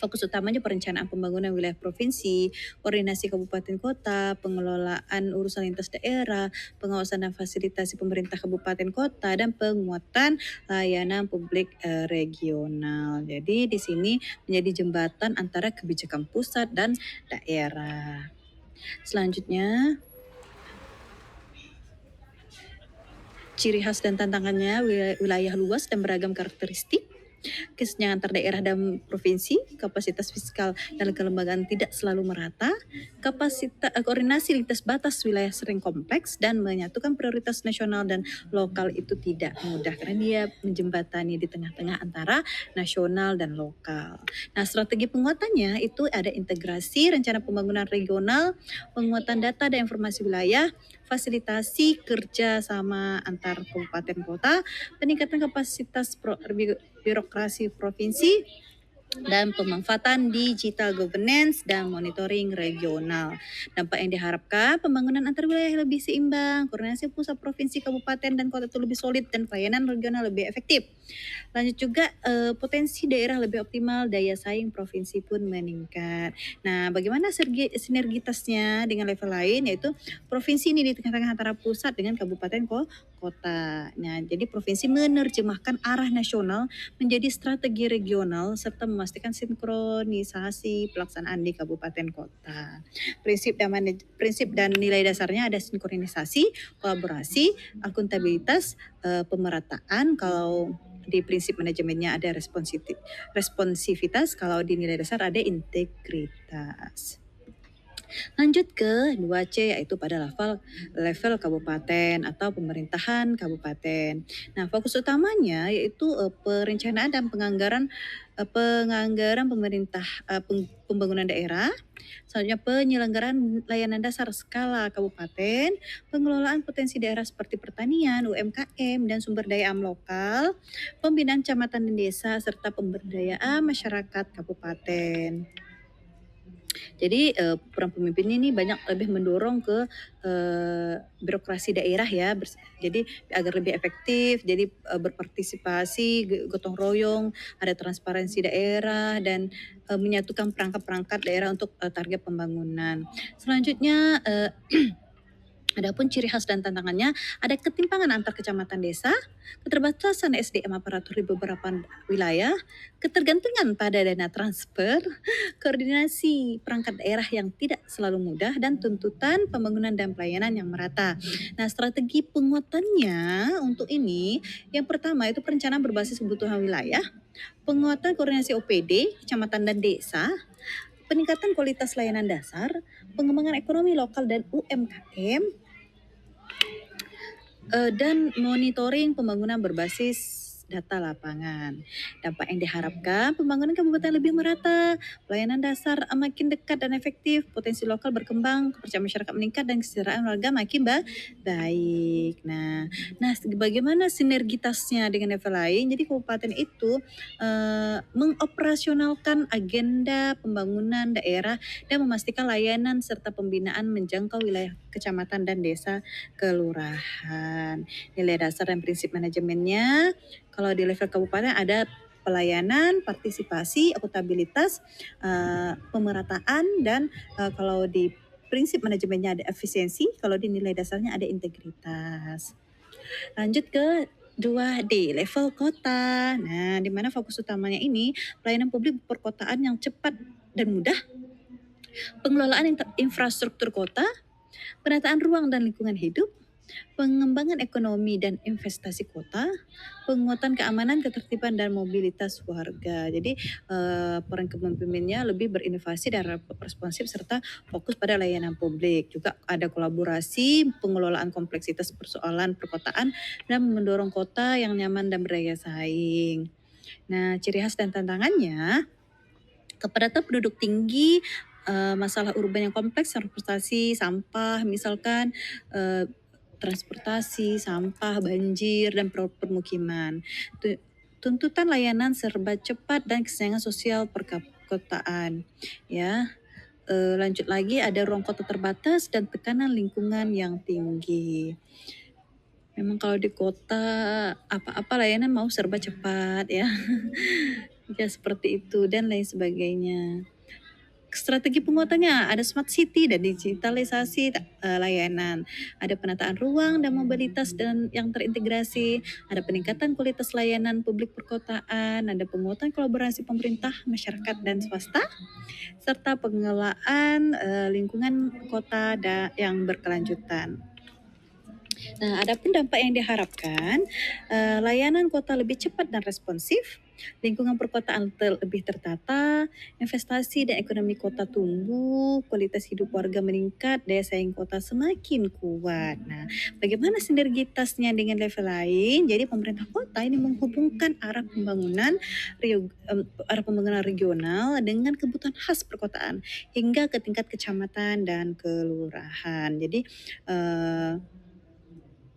Fokus utamanya perencanaan pembangunan wilayah provinsi, koordinasi kabupaten kota, pengelolaan urusan lintas daerah, pengawasan dan fasilitasi pemerintah kabupaten kota, dan penguatan layanan publik regional. Jadi di sini menjadi jembatan antara kebijakan pusat dan daerah. Selanjutnya, ciri khas dan tantangannya wilayah luas dan beragam karakteristik, kesenjangan antar daerah dan provinsi, kapasitas fiskal dan kelembagaan tidak selalu merata, koordinasi lintas batas wilayah sering kompleks, dan menyatukan prioritas nasional dan lokal itu tidak mudah karena dia menjembatani di tengah-tengah antara nasional dan lokal. Nah, strategi penguatannya itu ada integrasi rencana pembangunan regional, penguatan data dan informasi wilayah, fasilitasi kerja sama antar kabupaten kota, peningkatan kapasitas birokrasi provinsi, dan pemanfaatan digital governance dan monitoring regional. Dampak yang diharapkan, pembangunan antar wilayah lebih seimbang, koordinasi pusat, provinsi, kabupaten, dan kota itu lebih solid, dan pelayanan regional lebih efektif. Lanjut juga potensi daerah lebih optimal, daya saing provinsi pun meningkat. Nah, bagaimana sinergitasnya dengan level lain, yaitu provinsi ini di tengah-tengah antara pusat dengan kabupaten kota. Nah, jadi provinsi menerjemahkan arah nasional menjadi strategi regional serta memastikan sinkronisasi pelaksanaan di kabupaten kota. Prinsip dan nilai dasarnya ada sinkronisasi, kolaborasi, akuntabilitas, pemerataan. Kalau di prinsip manajemennya ada responsivitas, kalau di nilai dasar ada integritas. Lanjut ke 2C, yaitu pada level kabupaten atau pemerintahan kabupaten. Nah, fokus utamanya yaitu perencanaan dan penganggaran pembangunan daerah. Selanjutnya penyelenggaraan layanan dasar skala kabupaten, pengelolaan potensi daerah seperti pertanian, UMKM, dan sumber daya alam lokal, pembinaan kecamatan dan desa, serta pemberdayaan masyarakat kabupaten. Jadi peran pemimpin ini banyak lebih mendorong ke birokrasi daerah ya, jadi agar lebih efektif, jadi berpartisipasi, gotong royong, ada transparansi daerah, dan menyatukan perangkat-perangkat daerah untuk target pembangunan. Selanjutnya adapun ciri khas dan tantangannya, ada ketimpangan antar kecamatan desa, keterbatasan SDM aparatur di beberapa wilayah, ketergantungan pada dana transfer, koordinasi perangkat daerah yang tidak selalu mudah, dan tuntutan pembangunan dan pelayanan yang merata. Nah, strategi penguatannya untuk ini, yang pertama itu perencanaan berbasis kebutuhan wilayah, penguatan koordinasi OPD, kecamatan dan desa, peningkatan kualitas layanan dasar, pengembangan ekonomi lokal dan UMKM, dan monitoring pembangunan berbasis data lapangan. Dampak yang diharapkan, pembangunan kabupaten lebih merata, pelayanan dasar makin dekat dan efektif, potensi lokal berkembang, kepercayaan masyarakat meningkat, dan kesejahteraan warga makin baik. Nah, bagaimana sinergitasnya dengan level lain? Jadi kabupaten itu mengoperasionalkan agenda pembangunan daerah dan memastikan layanan serta pembinaan menjangkau wilayah kecamatan dan desa kelurahan. Nilai dasar dan prinsip manajemennya, kalau di level kabupaten ada pelayanan, partisipasi, akuntabilitas, pemerataan, dan kalau di prinsip manajemennya ada efisiensi, kalau di nilai dasarnya ada integritas. Lanjut ke 2D, level kota. Nah, di mana fokus utamanya ini pelayanan publik perkotaan yang cepat dan mudah, pengelolaan infrastruktur kota, penataan ruang dan lingkungan hidup, pengembangan ekonomi dan investasi kota, penguatan keamanan, ketertiban, dan mobilitas warga. Jadi peran kepemimpinannya lebih berinovasi dan responsif serta fokus pada layanan publik. Juga ada kolaborasi, pengelolaan kompleksitas persoalan perkotaan, dan mendorong kota yang nyaman dan berdaya saing. Nah, ciri khas dan tantangannya, kepadatan penduduk tinggi, masalah urban yang kompleks, transportasi, sampah, misalkan transportasi, sampah, banjir, dan permukiman. Tuntutan layanan serba cepat dan kesenjangan sosial perkotaan. Ya, lanjut lagi ada ruang kota terbatas dan tekanan lingkungan yang tinggi. Memang kalau di kota apa-apa layanan mau serba cepat ya. Ya seperti itu dan lain sebagainya. Strategi penguatannya ada smart city dan digitalisasi layanan, ada penataan ruang dan mobilitas dan yang terintegrasi, ada peningkatan kualitas layanan publik perkotaan, ada penguatan kolaborasi pemerintah, masyarakat dan swasta, serta pengelolaan lingkungan kota yang berkelanjutan. Nah, adapun dampak yang diharapkan, layanan kota lebih cepat dan responsif, lingkungan perkotaan lebih tertata, investasi dan ekonomi kota tumbuh, kualitas hidup warga meningkat, daya saing kota semakin kuat. Nah, bagaimana sinergitasnya dengan level lain? Jadi pemerintah kota ini menghubungkan arah pembangunan regional dengan kebutuhan khas perkotaan hingga ke tingkat kecamatan dan kelurahan. Jadi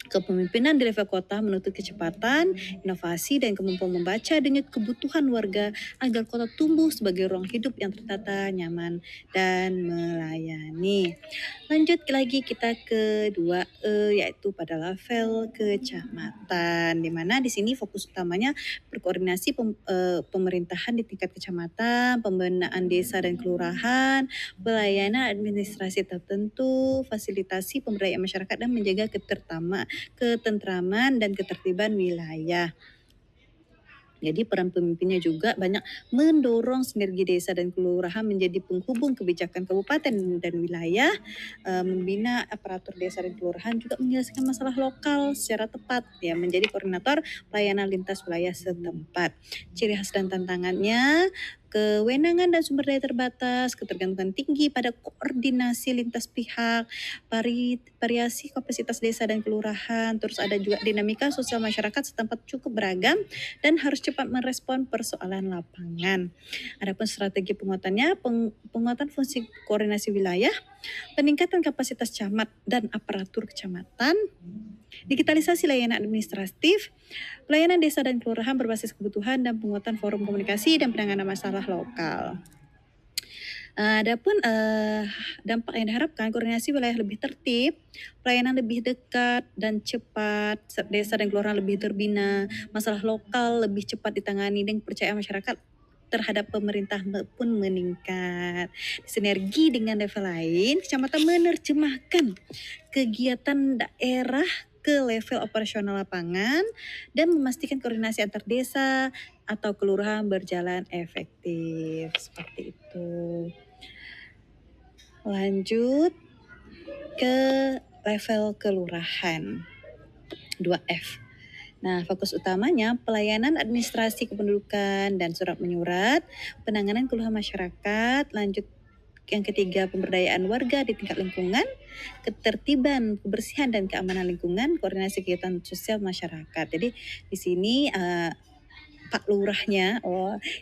kepemimpinan di level kota menuntut kecepatan, inovasi, dan kemampuan membaca dengan kebutuhan warga agar kota tumbuh sebagai ruang hidup yang tertata, nyaman, dan melayani. Lanjut lagi kita ke 2E yaitu pada level kecamatan, di mana di sini fokus utamanya berkoordinasi pemerintahan di tingkat kecamatan, pembinaan desa dan kelurahan, pelayanan administrasi tertentu, fasilitasi pemberdayaan masyarakat dan menjaga ketentraman dan ketertiban wilayah. Jadi peran pemimpinnya juga banyak mendorong sinergi desa dan kelurahan menjadi penghubung kebijakan kabupaten dan wilayah, membina aparatur desa dan kelurahan, juga menyelesaikan masalah lokal secara tepat, ya menjadi koordinator pelayanan lintas wilayah setempat. Ciri khas dan tantangannya, kewenangan dan sumber daya terbatas, ketergantungan tinggi pada koordinasi lintas pihak, variasi kapasitas desa dan kelurahan, terus ada juga dinamika sosial masyarakat setempat cukup beragam dan harus cepat merespon persoalan lapangan. Adapun strategi penguatannya, penguatan fungsi koordinasi wilayah, peningkatan kapasitas camat dan aparatur kecamatan, digitalisasi layanan administratif, pelayanan desa dan kelurahan berbasis kebutuhan, dan penguatan forum komunikasi dan penanganan masalah lokal. Adapun dampak yang diharapkan, koordinasi wilayah lebih tertib, pelayanan lebih dekat dan cepat, desa dan kelurahan lebih terbina, masalah lokal lebih cepat ditangani, dan kepercayaan masyarakat terhadap pemerintah pun meningkat. Sinergi dengan level lain, kecamatan menerjemahkan kegiatan daerah ke level operasional lapangan dan memastikan koordinasi antar desa atau kelurahan berjalan efektif. Seperti itu. Lanjut ke level kelurahan 2F. Nah, fokus utamanya pelayanan administrasi kependudukan dan surat menyurat, penanganan keluhan masyarakat, lanjut yang ketiga pemberdayaan warga di tingkat lingkungan, ketertiban, kebersihan dan keamanan lingkungan, koordinasi kegiatan sosial masyarakat. Jadi di sini Pak Lurahnya,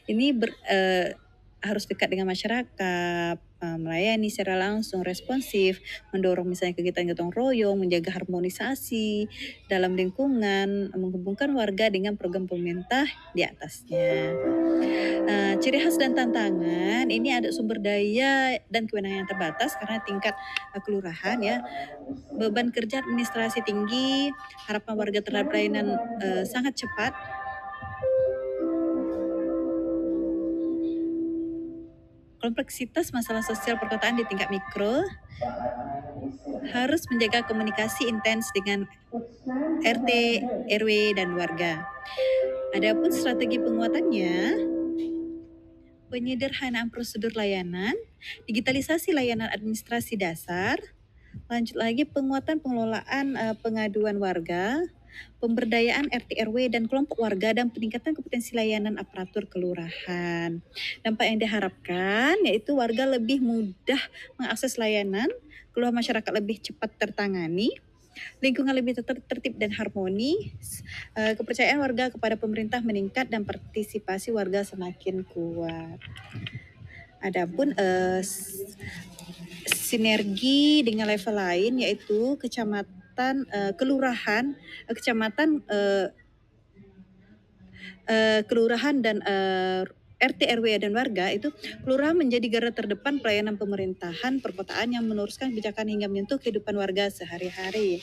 ini harus dekat dengan masyarakat, melayani secara langsung, responsif, mendorong misalnya kegiatan gotong royong, menjaga harmonisasi dalam lingkungan, menghubungkan warga dengan program pemerintah di atasnya. Ciri khas dan tantangan, ini ada sumber daya dan kewenangan yang terbatas karena tingkat kelurahan, ya. Beban kerja administrasi tinggi, harapan warga terhadap pelayanan sangat cepat, kompleksitas masalah sosial perkotaan di tingkat mikro, harus menjaga komunikasi intens dengan RT, RW, dan warga. Adapun strategi penguatannya, penyederhanaan prosedur layanan, digitalisasi layanan administrasi dasar, lanjut lagi penguatan pengelolaan pengaduan warga, pemberdayaan RT RW dan kelompok warga, dan peningkatan kompetensi layanan aparatur kelurahan. Dampak yang diharapkan yaitu warga lebih mudah mengakses layanan, keluhan masyarakat lebih cepat tertangani, lingkungan lebih tertib dan harmonis, kepercayaan warga kepada pemerintah meningkat, dan partisipasi warga semakin kuat. Adapun sinergi dengan level lain yaitu kecamatan, kelurahan, kecamatan, kelurahan dan RT RW dan warga itu, kelurahan menjadi garda terdepan pelayanan pemerintahan perkotaan yang meneruskan kebijakan hingga menyentuh kehidupan warga sehari-hari.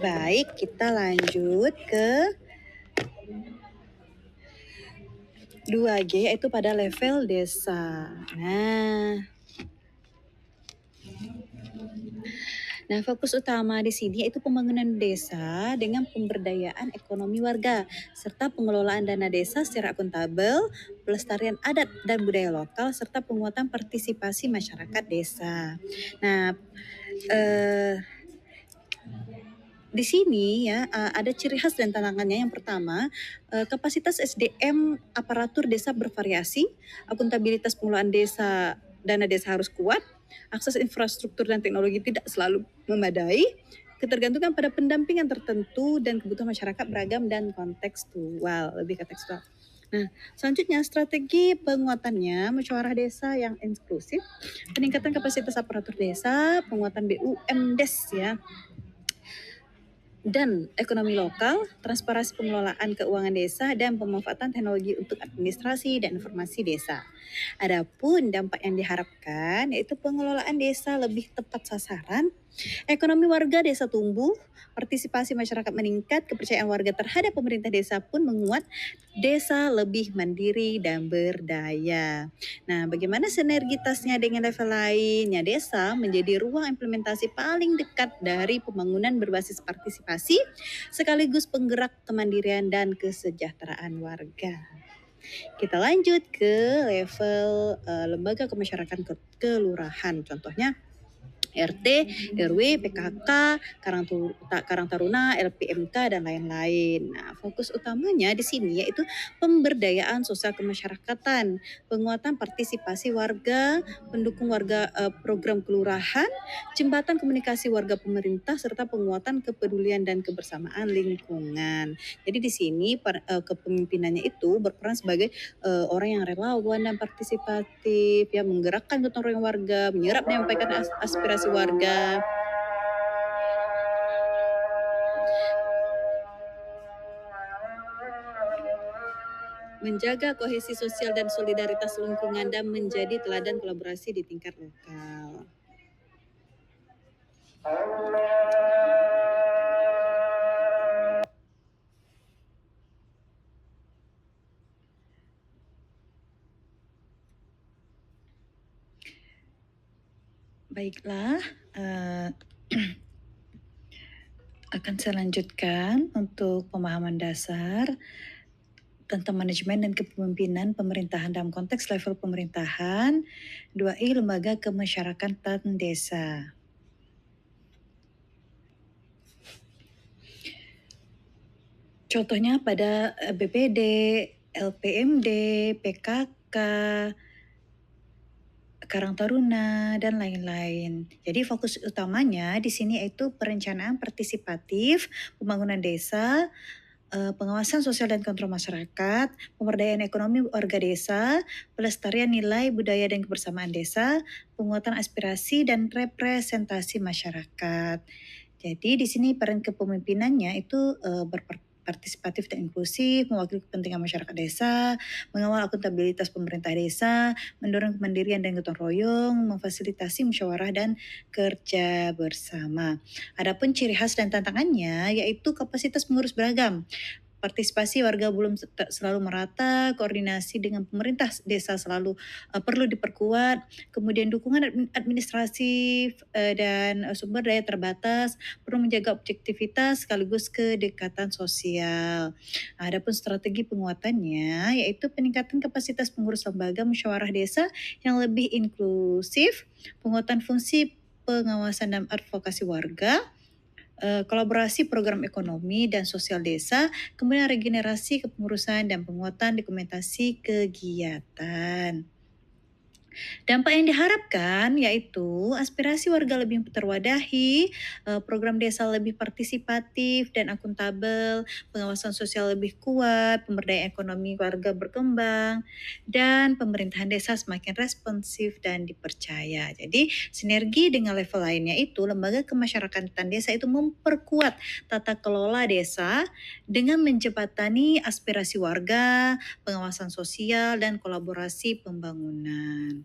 Baik, kita lanjut ke 2G yaitu pada level desa. Nah, fokus utama di sini yaitu pembangunan desa dengan pemberdayaan ekonomi warga, serta pengelolaan dana desa secara akuntabel, pelestarian adat dan budaya lokal, serta penguatan partisipasi masyarakat desa. Nah, eh, di sini ya ada ciri khas dan tantangannya. Yang pertama, kapasitas SDM aparatur desa bervariasi, akuntabilitas pengelolaan desa, dana desa harus kuat, akses infrastruktur dan teknologi tidak selalu memadai, ketergantungan pada pendampingan tertentu dan kebutuhan masyarakat beragam dan kontekstual, lebih ke tekstual. Nah, selanjutnya strategi penguatannya musyawarah desa yang inklusif, peningkatan kapasitas aparatur desa, penguatan BUMDes ya, dan ekonomi lokal, transparansi pengelolaan keuangan desa, dan pemanfaatan teknologi untuk administrasi dan informasi desa. Adapun dampak yang diharapkan yaitu pengelolaan desa lebih tepat sasaran, ekonomi warga desa tumbuh, partisipasi masyarakat meningkat, kepercayaan warga terhadap pemerintah desa pun menguat, desa lebih mandiri dan berdaya. Nah, bagaimana sinergitasnya dengan level lainnya? Desa menjadi ruang implementasi paling dekat dari pembangunan berbasis partisipasi, sekaligus penggerak kemandirian dan kesejahteraan warga. Kita lanjut ke level lembaga kemasyarakatan kelurahan. Contohnya RT, RW, PKK, Karang Taruna, LPMK, dan lain-lain. Nah, fokus utamanya di sini yaitu pemberdayaan sosial kemasyarakatan, penguatan partisipasi warga, pendukung warga program kelurahan, jembatan komunikasi warga pemerintah, serta penguatan kepedulian dan kebersamaan lingkungan. Jadi di sini kepemimpinannya itu berperan sebagai orang yang relawan dan partisipatif, ya menggerakkan gotong royong warga, menyerap dan menyampaikan aspirasi warga. Menjaga kohesi sosial dan solidaritas lingkungan dan menjadi teladan kolaborasi di tingkat lokal. Baiklah, akan saya lanjutkan untuk pemahaman dasar tentang manajemen dan kepemimpinan pemerintahan dalam konteks level pemerintahan. 2I, lembaga kemasyarakatan desa. Contohnya pada BPD, LPMD, PKK, Karang Taruna, dan lain-lain. Jadi fokus utamanya di sini yaitu perencanaan partisipatif, pembangunan desa, pengawasan sosial dan kontrol masyarakat, pemberdayaan ekonomi warga desa, pelestarian nilai budaya dan kebersamaan desa, penguatan aspirasi dan representasi masyarakat. Jadi di sini peran kepemimpinannya itu partisipatif dan inklusif, mewakili kepentingan masyarakat desa, mengawal akuntabilitas pemerintah desa, mendorong kemandirian dan gotong royong, memfasilitasi musyawarah dan kerja bersama. Adapun ciri khas dan tantangannya yaitu kapasitas pengurus beragam, partisipasi warga belum selalu merata, koordinasi dengan pemerintah desa selalu perlu diperkuat, kemudian dukungan administrasi dan sumber daya terbatas, perlu menjaga objektivitas sekaligus kedekatan sosial. Adapun strategi penguatannya yaitu peningkatan kapasitas pengurus lembaga musyawarah desa yang lebih inklusif, penguatan fungsi pengawasan dan advokasi warga, kolaborasi program ekonomi dan sosial desa, kemudian regenerasi kepengurusan dan penguatan dokumentasi kegiatan. Dampak yang diharapkan yaitu aspirasi warga lebih terwadahi, program desa lebih partisipatif dan akuntabel, pengawasan sosial lebih kuat, pemberdayaan ekonomi warga berkembang, dan pemerintahan desa semakin responsif dan dipercaya. Jadi sinergi dengan level lainnya itu lembaga kemasyarakatan desa itu memperkuat tata kelola desa dengan menjembatani aspirasi warga, pengawasan sosial, dan kolaborasi pembangunan.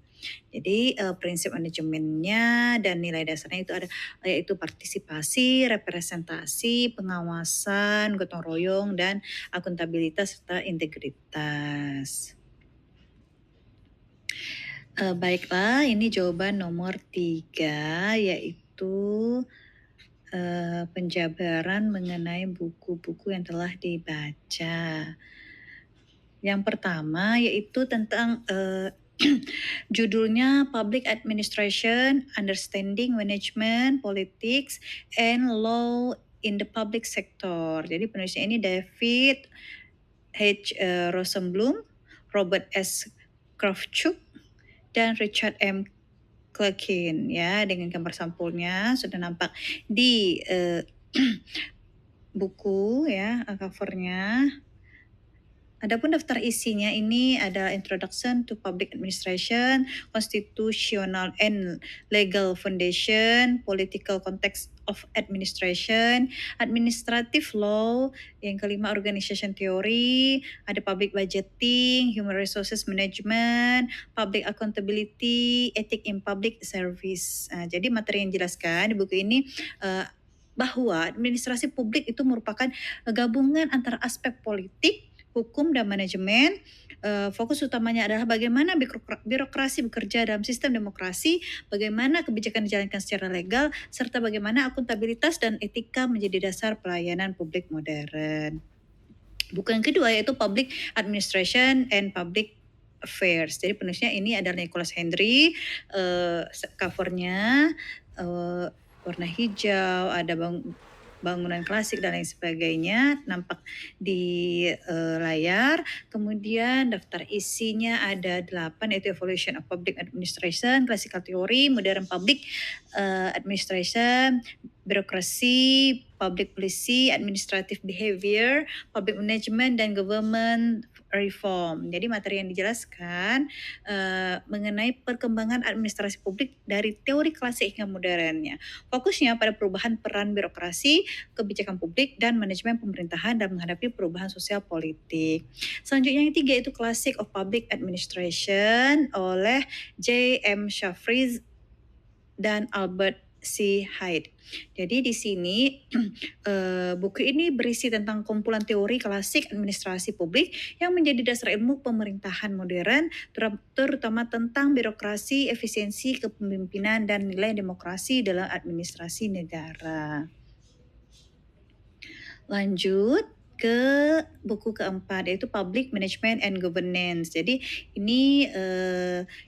Jadi prinsip manajemennya dan nilai dasarnya itu ada yaitu partisipasi, representasi, pengawasan, gotong royong, dan akuntabilitas serta integritas. Baiklah, ini jawaban nomor 3 yaitu penjabaran mengenai buku-buku yang telah dibaca. Yang pertama yaitu tentang judulnya Public Administration, Understanding Management, Politics, and Law in the Public Sector. Jadi penulisnya ini David H. Rosenblum, Robert S. Kravchuk, dan Richard M. Clarkin. Ya, dengan gambar sampulnya sudah nampak di buku ya, covernya. Adapun daftar isinya ini ada Introduction to Public Administration, Constitutional and Legal Foundation, Political Context of Administration, Administrative Law, yang kelima Organization Theory, ada Public Budgeting, Human Resources Management, Public Accountability, Ethics in Public Service. Jadi materi yang dijelaskan di buku ini bahwa administrasi publik itu merupakan gabungan antara aspek politik, hukum, dan manajemen. Fokus utamanya adalah bagaimana birokrasi bekerja dalam sistem demokrasi, bagaimana kebijakan dijalankan secara legal, serta bagaimana akuntabilitas dan etika menjadi dasar pelayanan publik modern. Buku yang kedua yaitu Public Administration and Public Affairs. Jadi penulisnya ini adalah Nicholas Henry. Covernya warna hijau, ada bangunan klasik dan lain sebagainya nampak di layar. Kemudian daftar isinya ada 8 yaitu Evolution of Public Administration, Classical Theory, Modern Public Administration, Birokrasi, Public Policy, Administrative Behavior, Public Management, dan Government Reform. Jadi materi yang dijelaskan mengenai perkembangan administrasi publik dari teori klasik hingga modernnya. Fokusnya pada perubahan peran birokrasi, kebijakan publik, dan manajemen pemerintahan dalam menghadapi perubahan sosial politik. Selanjutnya yang 3 itu Classic of Public Administration oleh J. M. Shafriz dan Albert C. Hyde. Jadi di sini buku ini berisi tentang kumpulan teori klasik administrasi publik yang menjadi dasar ilmu pemerintahan modern, terutama tentang birokrasi, efisiensi kepemimpinan, dan nilai demokrasi dalam administrasi negara. Lanjut ke buku keempat yaitu Public Management and Governance. Jadi ini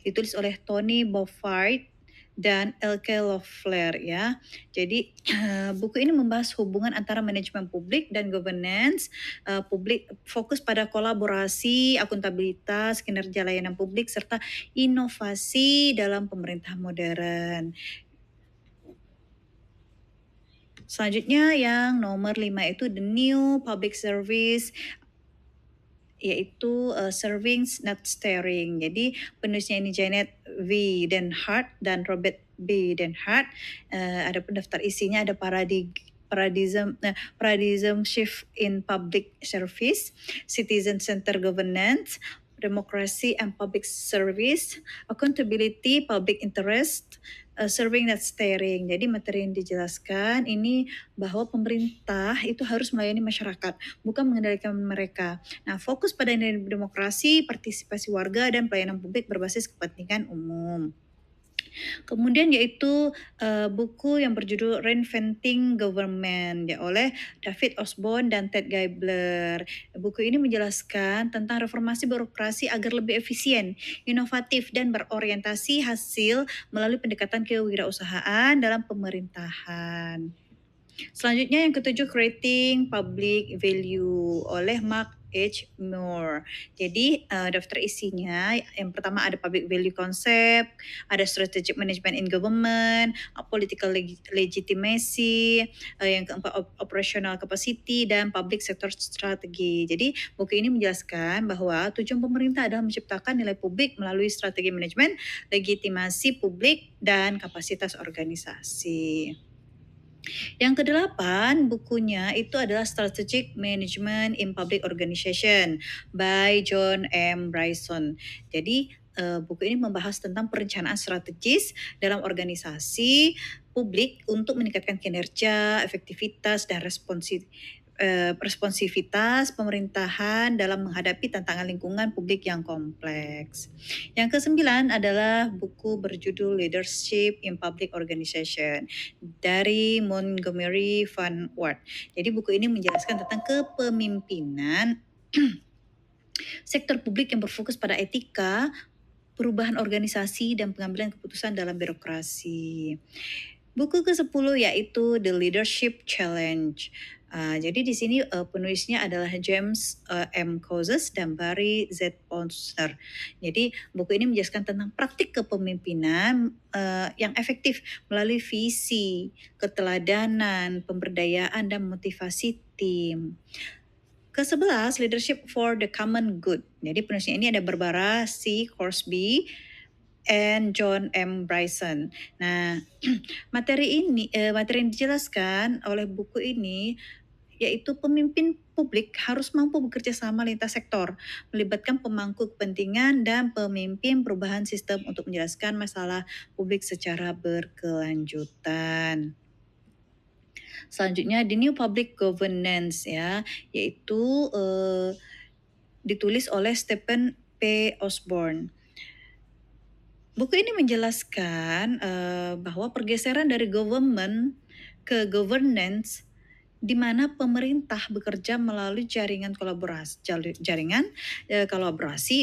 ditulis oleh Tony Beaufort dan Elke Loeffler ya. Jadi buku ini membahas hubungan antara manajemen publik dan governance publik, fokus pada kolaborasi, akuntabilitas, kinerja layanan publik, serta inovasi dalam pemerintahan modern. Selanjutnya yang nomor 5 itu The New Public Service, yaitu Serving Not Steering. Jadi penulisnya ini Janet V. Den Hart dan Robert B. Den Hart. Adapun daftar isinya ada paradigm shift in public service, citizen center governance, democracy and public service, accountability, public interest, serving not steering. Jadi materi yang dijelaskan ini bahwa pemerintah itu harus melayani masyarakat, bukan mengendalikan mereka. Nah, fokus pada nilai demokrasi, partisipasi warga, dan pelayanan publik berbasis kepentingan umum. Kemudian yaitu buku yang berjudul Reinventing Government ya, oleh David Osborne dan Ted Geibler. Buku ini menjelaskan tentang reformasi birokrasi agar lebih efisien, inovatif, dan berorientasi hasil melalui pendekatan kewirausahaan dalam pemerintahan. Selanjutnya yang ketujuh Creating Public Value oleh Mark H. Moore. Jadi daftar isinya yang pertama ada Public Value Concept, ada Strategic Management in Government, Political Legitimacy, yang keempat Operational Capacity, dan Public Sector Strategy. Jadi buku ini menjelaskan bahwa tujuan pemerintah adalah menciptakan nilai publik melalui strategi manajemen, legitimasi publik, dan kapasitas organisasi. Yang kedelapan bukunya itu adalah Strategic Management in Public Organization by John M. Bryson. Jadi buku ini membahas tentang perencanaan strategis dalam organisasi publik untuk meningkatkan kinerja, efektivitas, dan responsivitas pemerintahan dalam menghadapi tantangan lingkungan publik yang kompleks. Yang kesembilan adalah buku berjudul Leadership in Public Organization dari Montgomery Van Wert. Jadi buku ini menjelaskan tentang kepemimpinan sektor publik yang berfokus pada etika, perubahan organisasi, dan pengambilan keputusan dalam birokrasi. Buku ke-10 yaitu The Leadership Challenge. Jadi di sini penulisnya adalah James M. Kouzes dan Barry Z. Ponsner. Jadi buku ini menjelaskan tentang praktik kepemimpinan yang efektif melalui visi, keteladanan, pemberdayaan, dan motivasi tim. Ke-11, Leadership for the Common Good. Jadi penulisnya ini ada Barbara C. Horsby and John M. Bryson. Nah, materi yang dijelaskan oleh buku ini yaitu pemimpin publik harus mampu bekerja sama lintas sektor, melibatkan pemangku kepentingan dan pemimpin perubahan sistem untuk menjelaskan masalah publik secara berkelanjutan. Selanjutnya, The New Public Governance ya, yaitu ditulis oleh Stephen P. Osborne. Buku ini menjelaskan bahwa pergeseran dari government ke governance di mana pemerintah bekerja melalui jaringan kolaborasi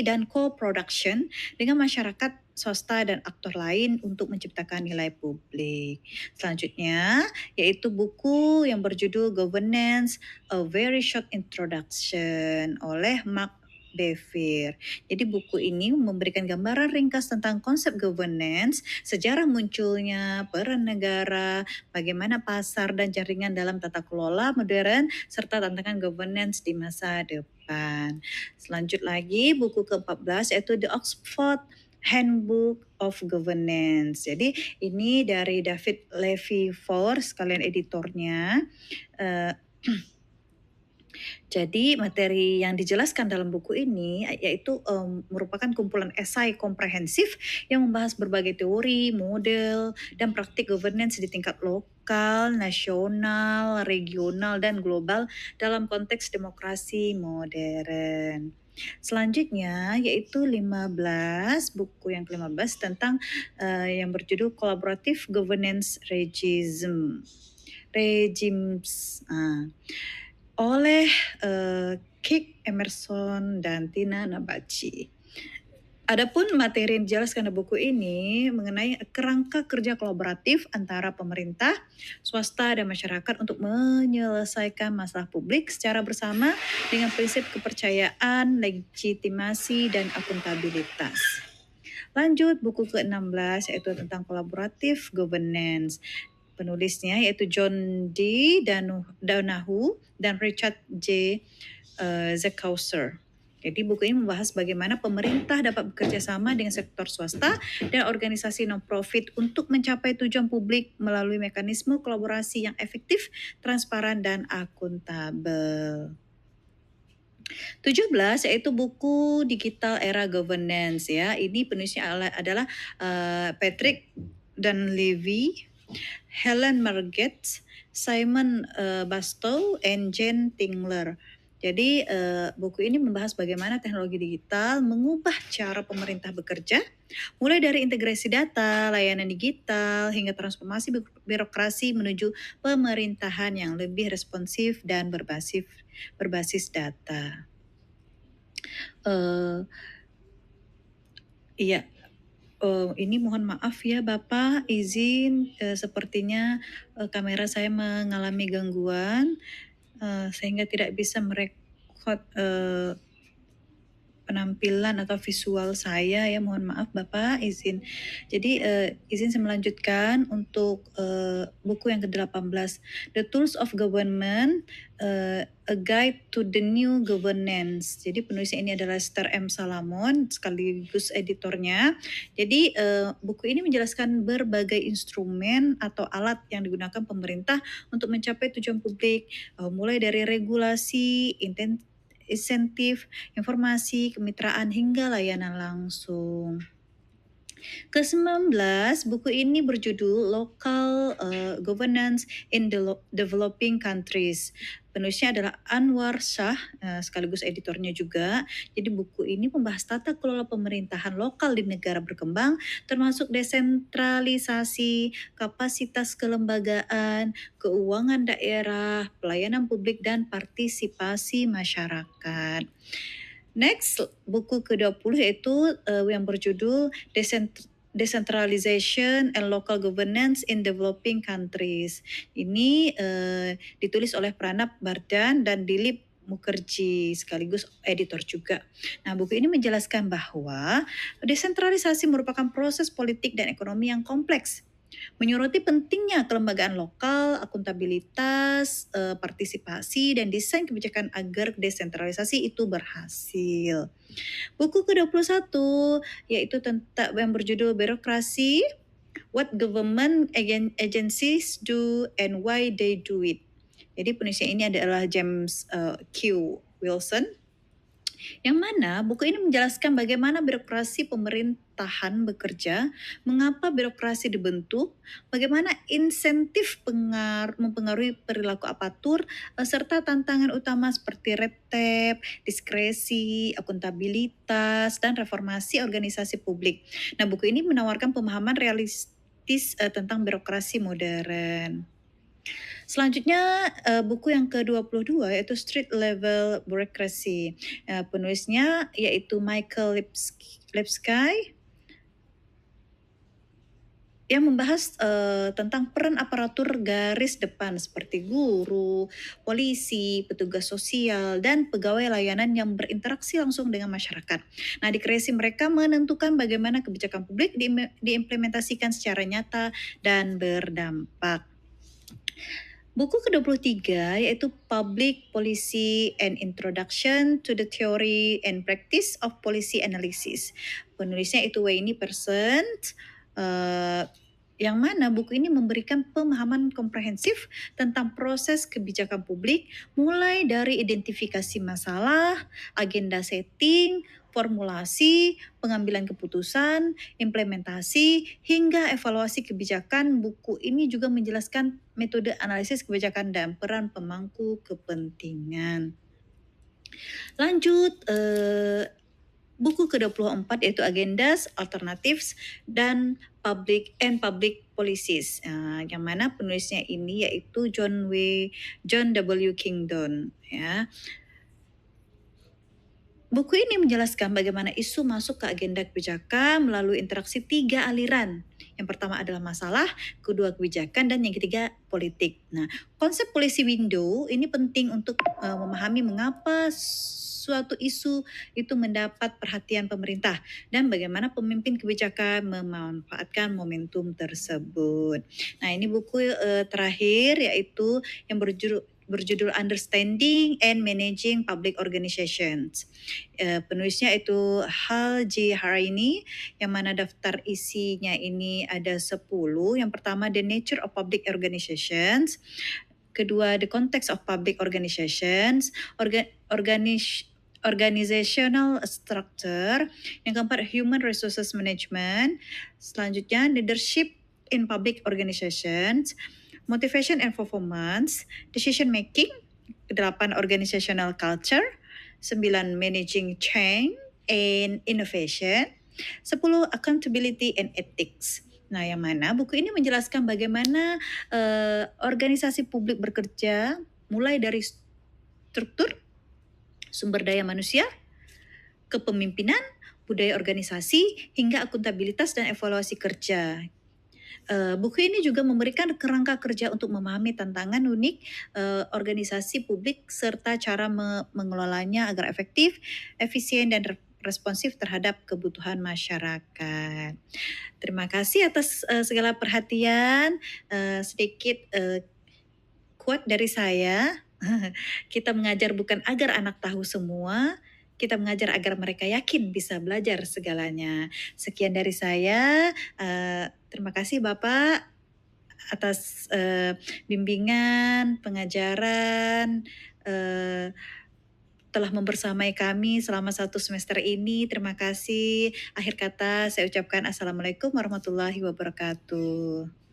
dan co-production dengan masyarakat swasta dan aktor lain untuk menciptakan nilai publik. Selanjutnya yaitu buku yang berjudul Governance: A Very Short Introduction oleh Mark Bevere. Jadi buku ini memberikan gambaran ringkas tentang konsep governance, sejarah munculnya, peran negara, bagaimana pasar dan jaringan dalam tata kelola modern, serta tantangan governance di masa depan. Selanjut lagi, buku ke-14 yaitu The Oxford Handbook of Governance. Jadi ini dari David Levy Fowler, sekalian editornya. Jadi materi yang dijelaskan dalam buku ini yaitu merupakan kumpulan esai komprehensif yang membahas berbagai teori, model, dan praktik governance di tingkat lokal, nasional, regional, dan global dalam konteks demokrasi modern. Selanjutnya yaitu 15, buku yang ke-15 tentang yang berjudul Collaborative Governance Regimes. Oleh Kik Emerson dan Tina Nabaci. Adapun materi yang dijelaskan dalam buku ini mengenai kerangka kerja kolaboratif antara pemerintah, swasta, dan masyarakat untuk menyelesaikan masalah publik secara bersama dengan prinsip kepercayaan, legitimasi, dan akuntabilitas. Lanjut buku ke-16 yaitu tentang collaborative governance. Penulisnya yaitu John D. Donahu dan Richard J. Zeckhauser. Jadi buku ini membahas bagaimana pemerintah dapat bekerja sama dengan sektor swasta dan organisasi non-profit untuk mencapai tujuan publik melalui mekanisme kolaborasi yang efektif, transparan, dan akuntabel. 17 yaitu buku Digital Era Governance ya. Ini penulisnya adalah Patrick Dunleavy, Helen Marget, Simon Bastow, and Jane Tingler. Jadi buku ini membahas bagaimana teknologi digital mengubah cara pemerintah bekerja, mulai dari integrasi data, layanan digital, hingga transformasi birokrasi menuju pemerintahan yang lebih responsif dan berbasis data. Iya. Ini mohon maaf ya Bapak, izin sepertinya kamera saya mengalami gangguan sehingga tidak bisa merekod penampilan atau visual saya ya, mohon maaf Bapak, izin. Jadi izin saya melanjutkan untuk buku yang ke-18, The Tools of Government, A Guide to the New Governance. Jadi penulisnya ini adalah Esther M. Salamon sekaligus editornya. Jadi buku ini menjelaskan berbagai instrumen atau alat yang digunakan pemerintah untuk mencapai tujuan publik, mulai dari regulasi, insentif, informasi, kemitraan, hingga layanan langsung. Ke-19, buku ini berjudul Local Governance in Developing Countries. Penulisnya adalah Anwar Shah, sekaligus editornya juga. Jadi buku ini membahas tata kelola pemerintahan lokal di negara berkembang, termasuk desentralisasi, kapasitas kelembagaan, keuangan daerah, pelayanan publik, dan partisipasi masyarakat. Next, buku ke-20 yaitu yang berjudul Decentralization and Local Governance in Developing Countries. Ini ditulis oleh Pranab Bardhan dan Dilip Mukherjee, sekaligus editor juga. Nah, buku ini menjelaskan bahwa desentralisasi merupakan proses politik dan ekonomi yang kompleks, menyoroti pentingnya kelembagaan lokal, akuntabilitas, partisipasi, dan desain kebijakan agar desentralisasi itu berhasil. Buku ke-21 yaitu tentang yang berjudul Birokrasi, What Government Agencies Do and Why They Do It. Jadi penulisnya ini adalah James Q. Wilson, yang mana buku ini menjelaskan bagaimana birokrasi pemerintahan bekerja, mengapa birokrasi dibentuk, bagaimana insentif mempengaruhi perilaku apatur, serta tantangan utama seperti red tape, diskresi, akuntabilitas, dan reformasi organisasi publik. Nah, buku ini menawarkan pemahaman realistis tentang birokrasi modern. Selanjutnya buku yang ke-22 yaitu Street Level Bureaucracy. Penulisnya yaitu Michael Lipsky yang membahas tentang peran aparatur garis depan seperti guru, polisi, petugas sosial, dan pegawai layanan yang berinteraksi langsung dengan masyarakat. Nah, di kreasi mereka menentukan bagaimana kebijakan publik diimplementasikan secara nyata dan berdampak. Buku ke-23 yaitu Public Policy and Introduction to the Theory and Practice of Policy Analysis. Penulisnya itu Wayne Person, yang mana buku ini memberikan pemahaman komprehensif tentang proses kebijakan publik, mulai dari identifikasi masalah, agenda setting, formulasi, pengambilan keputusan, implementasi, hingga evaluasi kebijakan. Buku ini juga menjelaskan metode analisis kebijakan dan peran pemangku kepentingan. Lanjut, buku ke-24 yaitu Agendas, Alternatives, dan Public Policies, yang mana penulisnya ini yaitu John W. Kingdon, ya. Buku ini menjelaskan bagaimana isu masuk ke agenda kebijakan melalui interaksi 3 aliran. Yang pertama adalah masalah, kedua kebijakan, dan yang ketiga politik. Nah, konsep policy window ini penting untuk memahami mengapa suatu isu itu mendapat perhatian pemerintah dan bagaimana pemimpin kebijakan memanfaatkan momentum tersebut. Nah, ini buku terakhir yaitu yang berjudul Understanding and Managing Public Organizations. Penulisnya itu Hal J. Haraini, yang mana daftar isinya ini ada 10. Yang pertama, The Nature of Public Organizations. Kedua, The Context of Public Organizations. Organizational Structure. Yang keempat, Human Resources Management. Selanjutnya, Leadership in Public Organizations. Motivation and Performance, Decision Making, 8 Organizational Culture, 9 Managing Change and Innovation, 10 Accountability and Ethics. Nah, yang mana buku ini menjelaskan bagaimana organisasi publik bekerja mulai dari struktur, sumber daya manusia, kepemimpinan, budaya organisasi, hingga akuntabilitas dan evaluasi kerja. Buku ini juga memberikan kerangka kerja untuk memahami tantangan unik organisasi publik serta cara mengelolanya agar efektif, efisien, dan responsif terhadap kebutuhan masyarakat. Terima kasih atas segala perhatian. Sedikit quote dari saya. Kita mengajar bukan agar anak tahu semua, kita mengajar agar mereka yakin bisa belajar segalanya. Sekian dari saya. Terima kasih Bapak atas bimbingan, pengajaran, telah membersamai kami selama 1 semester ini. Terima kasih. Akhir kata saya ucapkan assalamualaikum warahmatullahi wabarakatuh.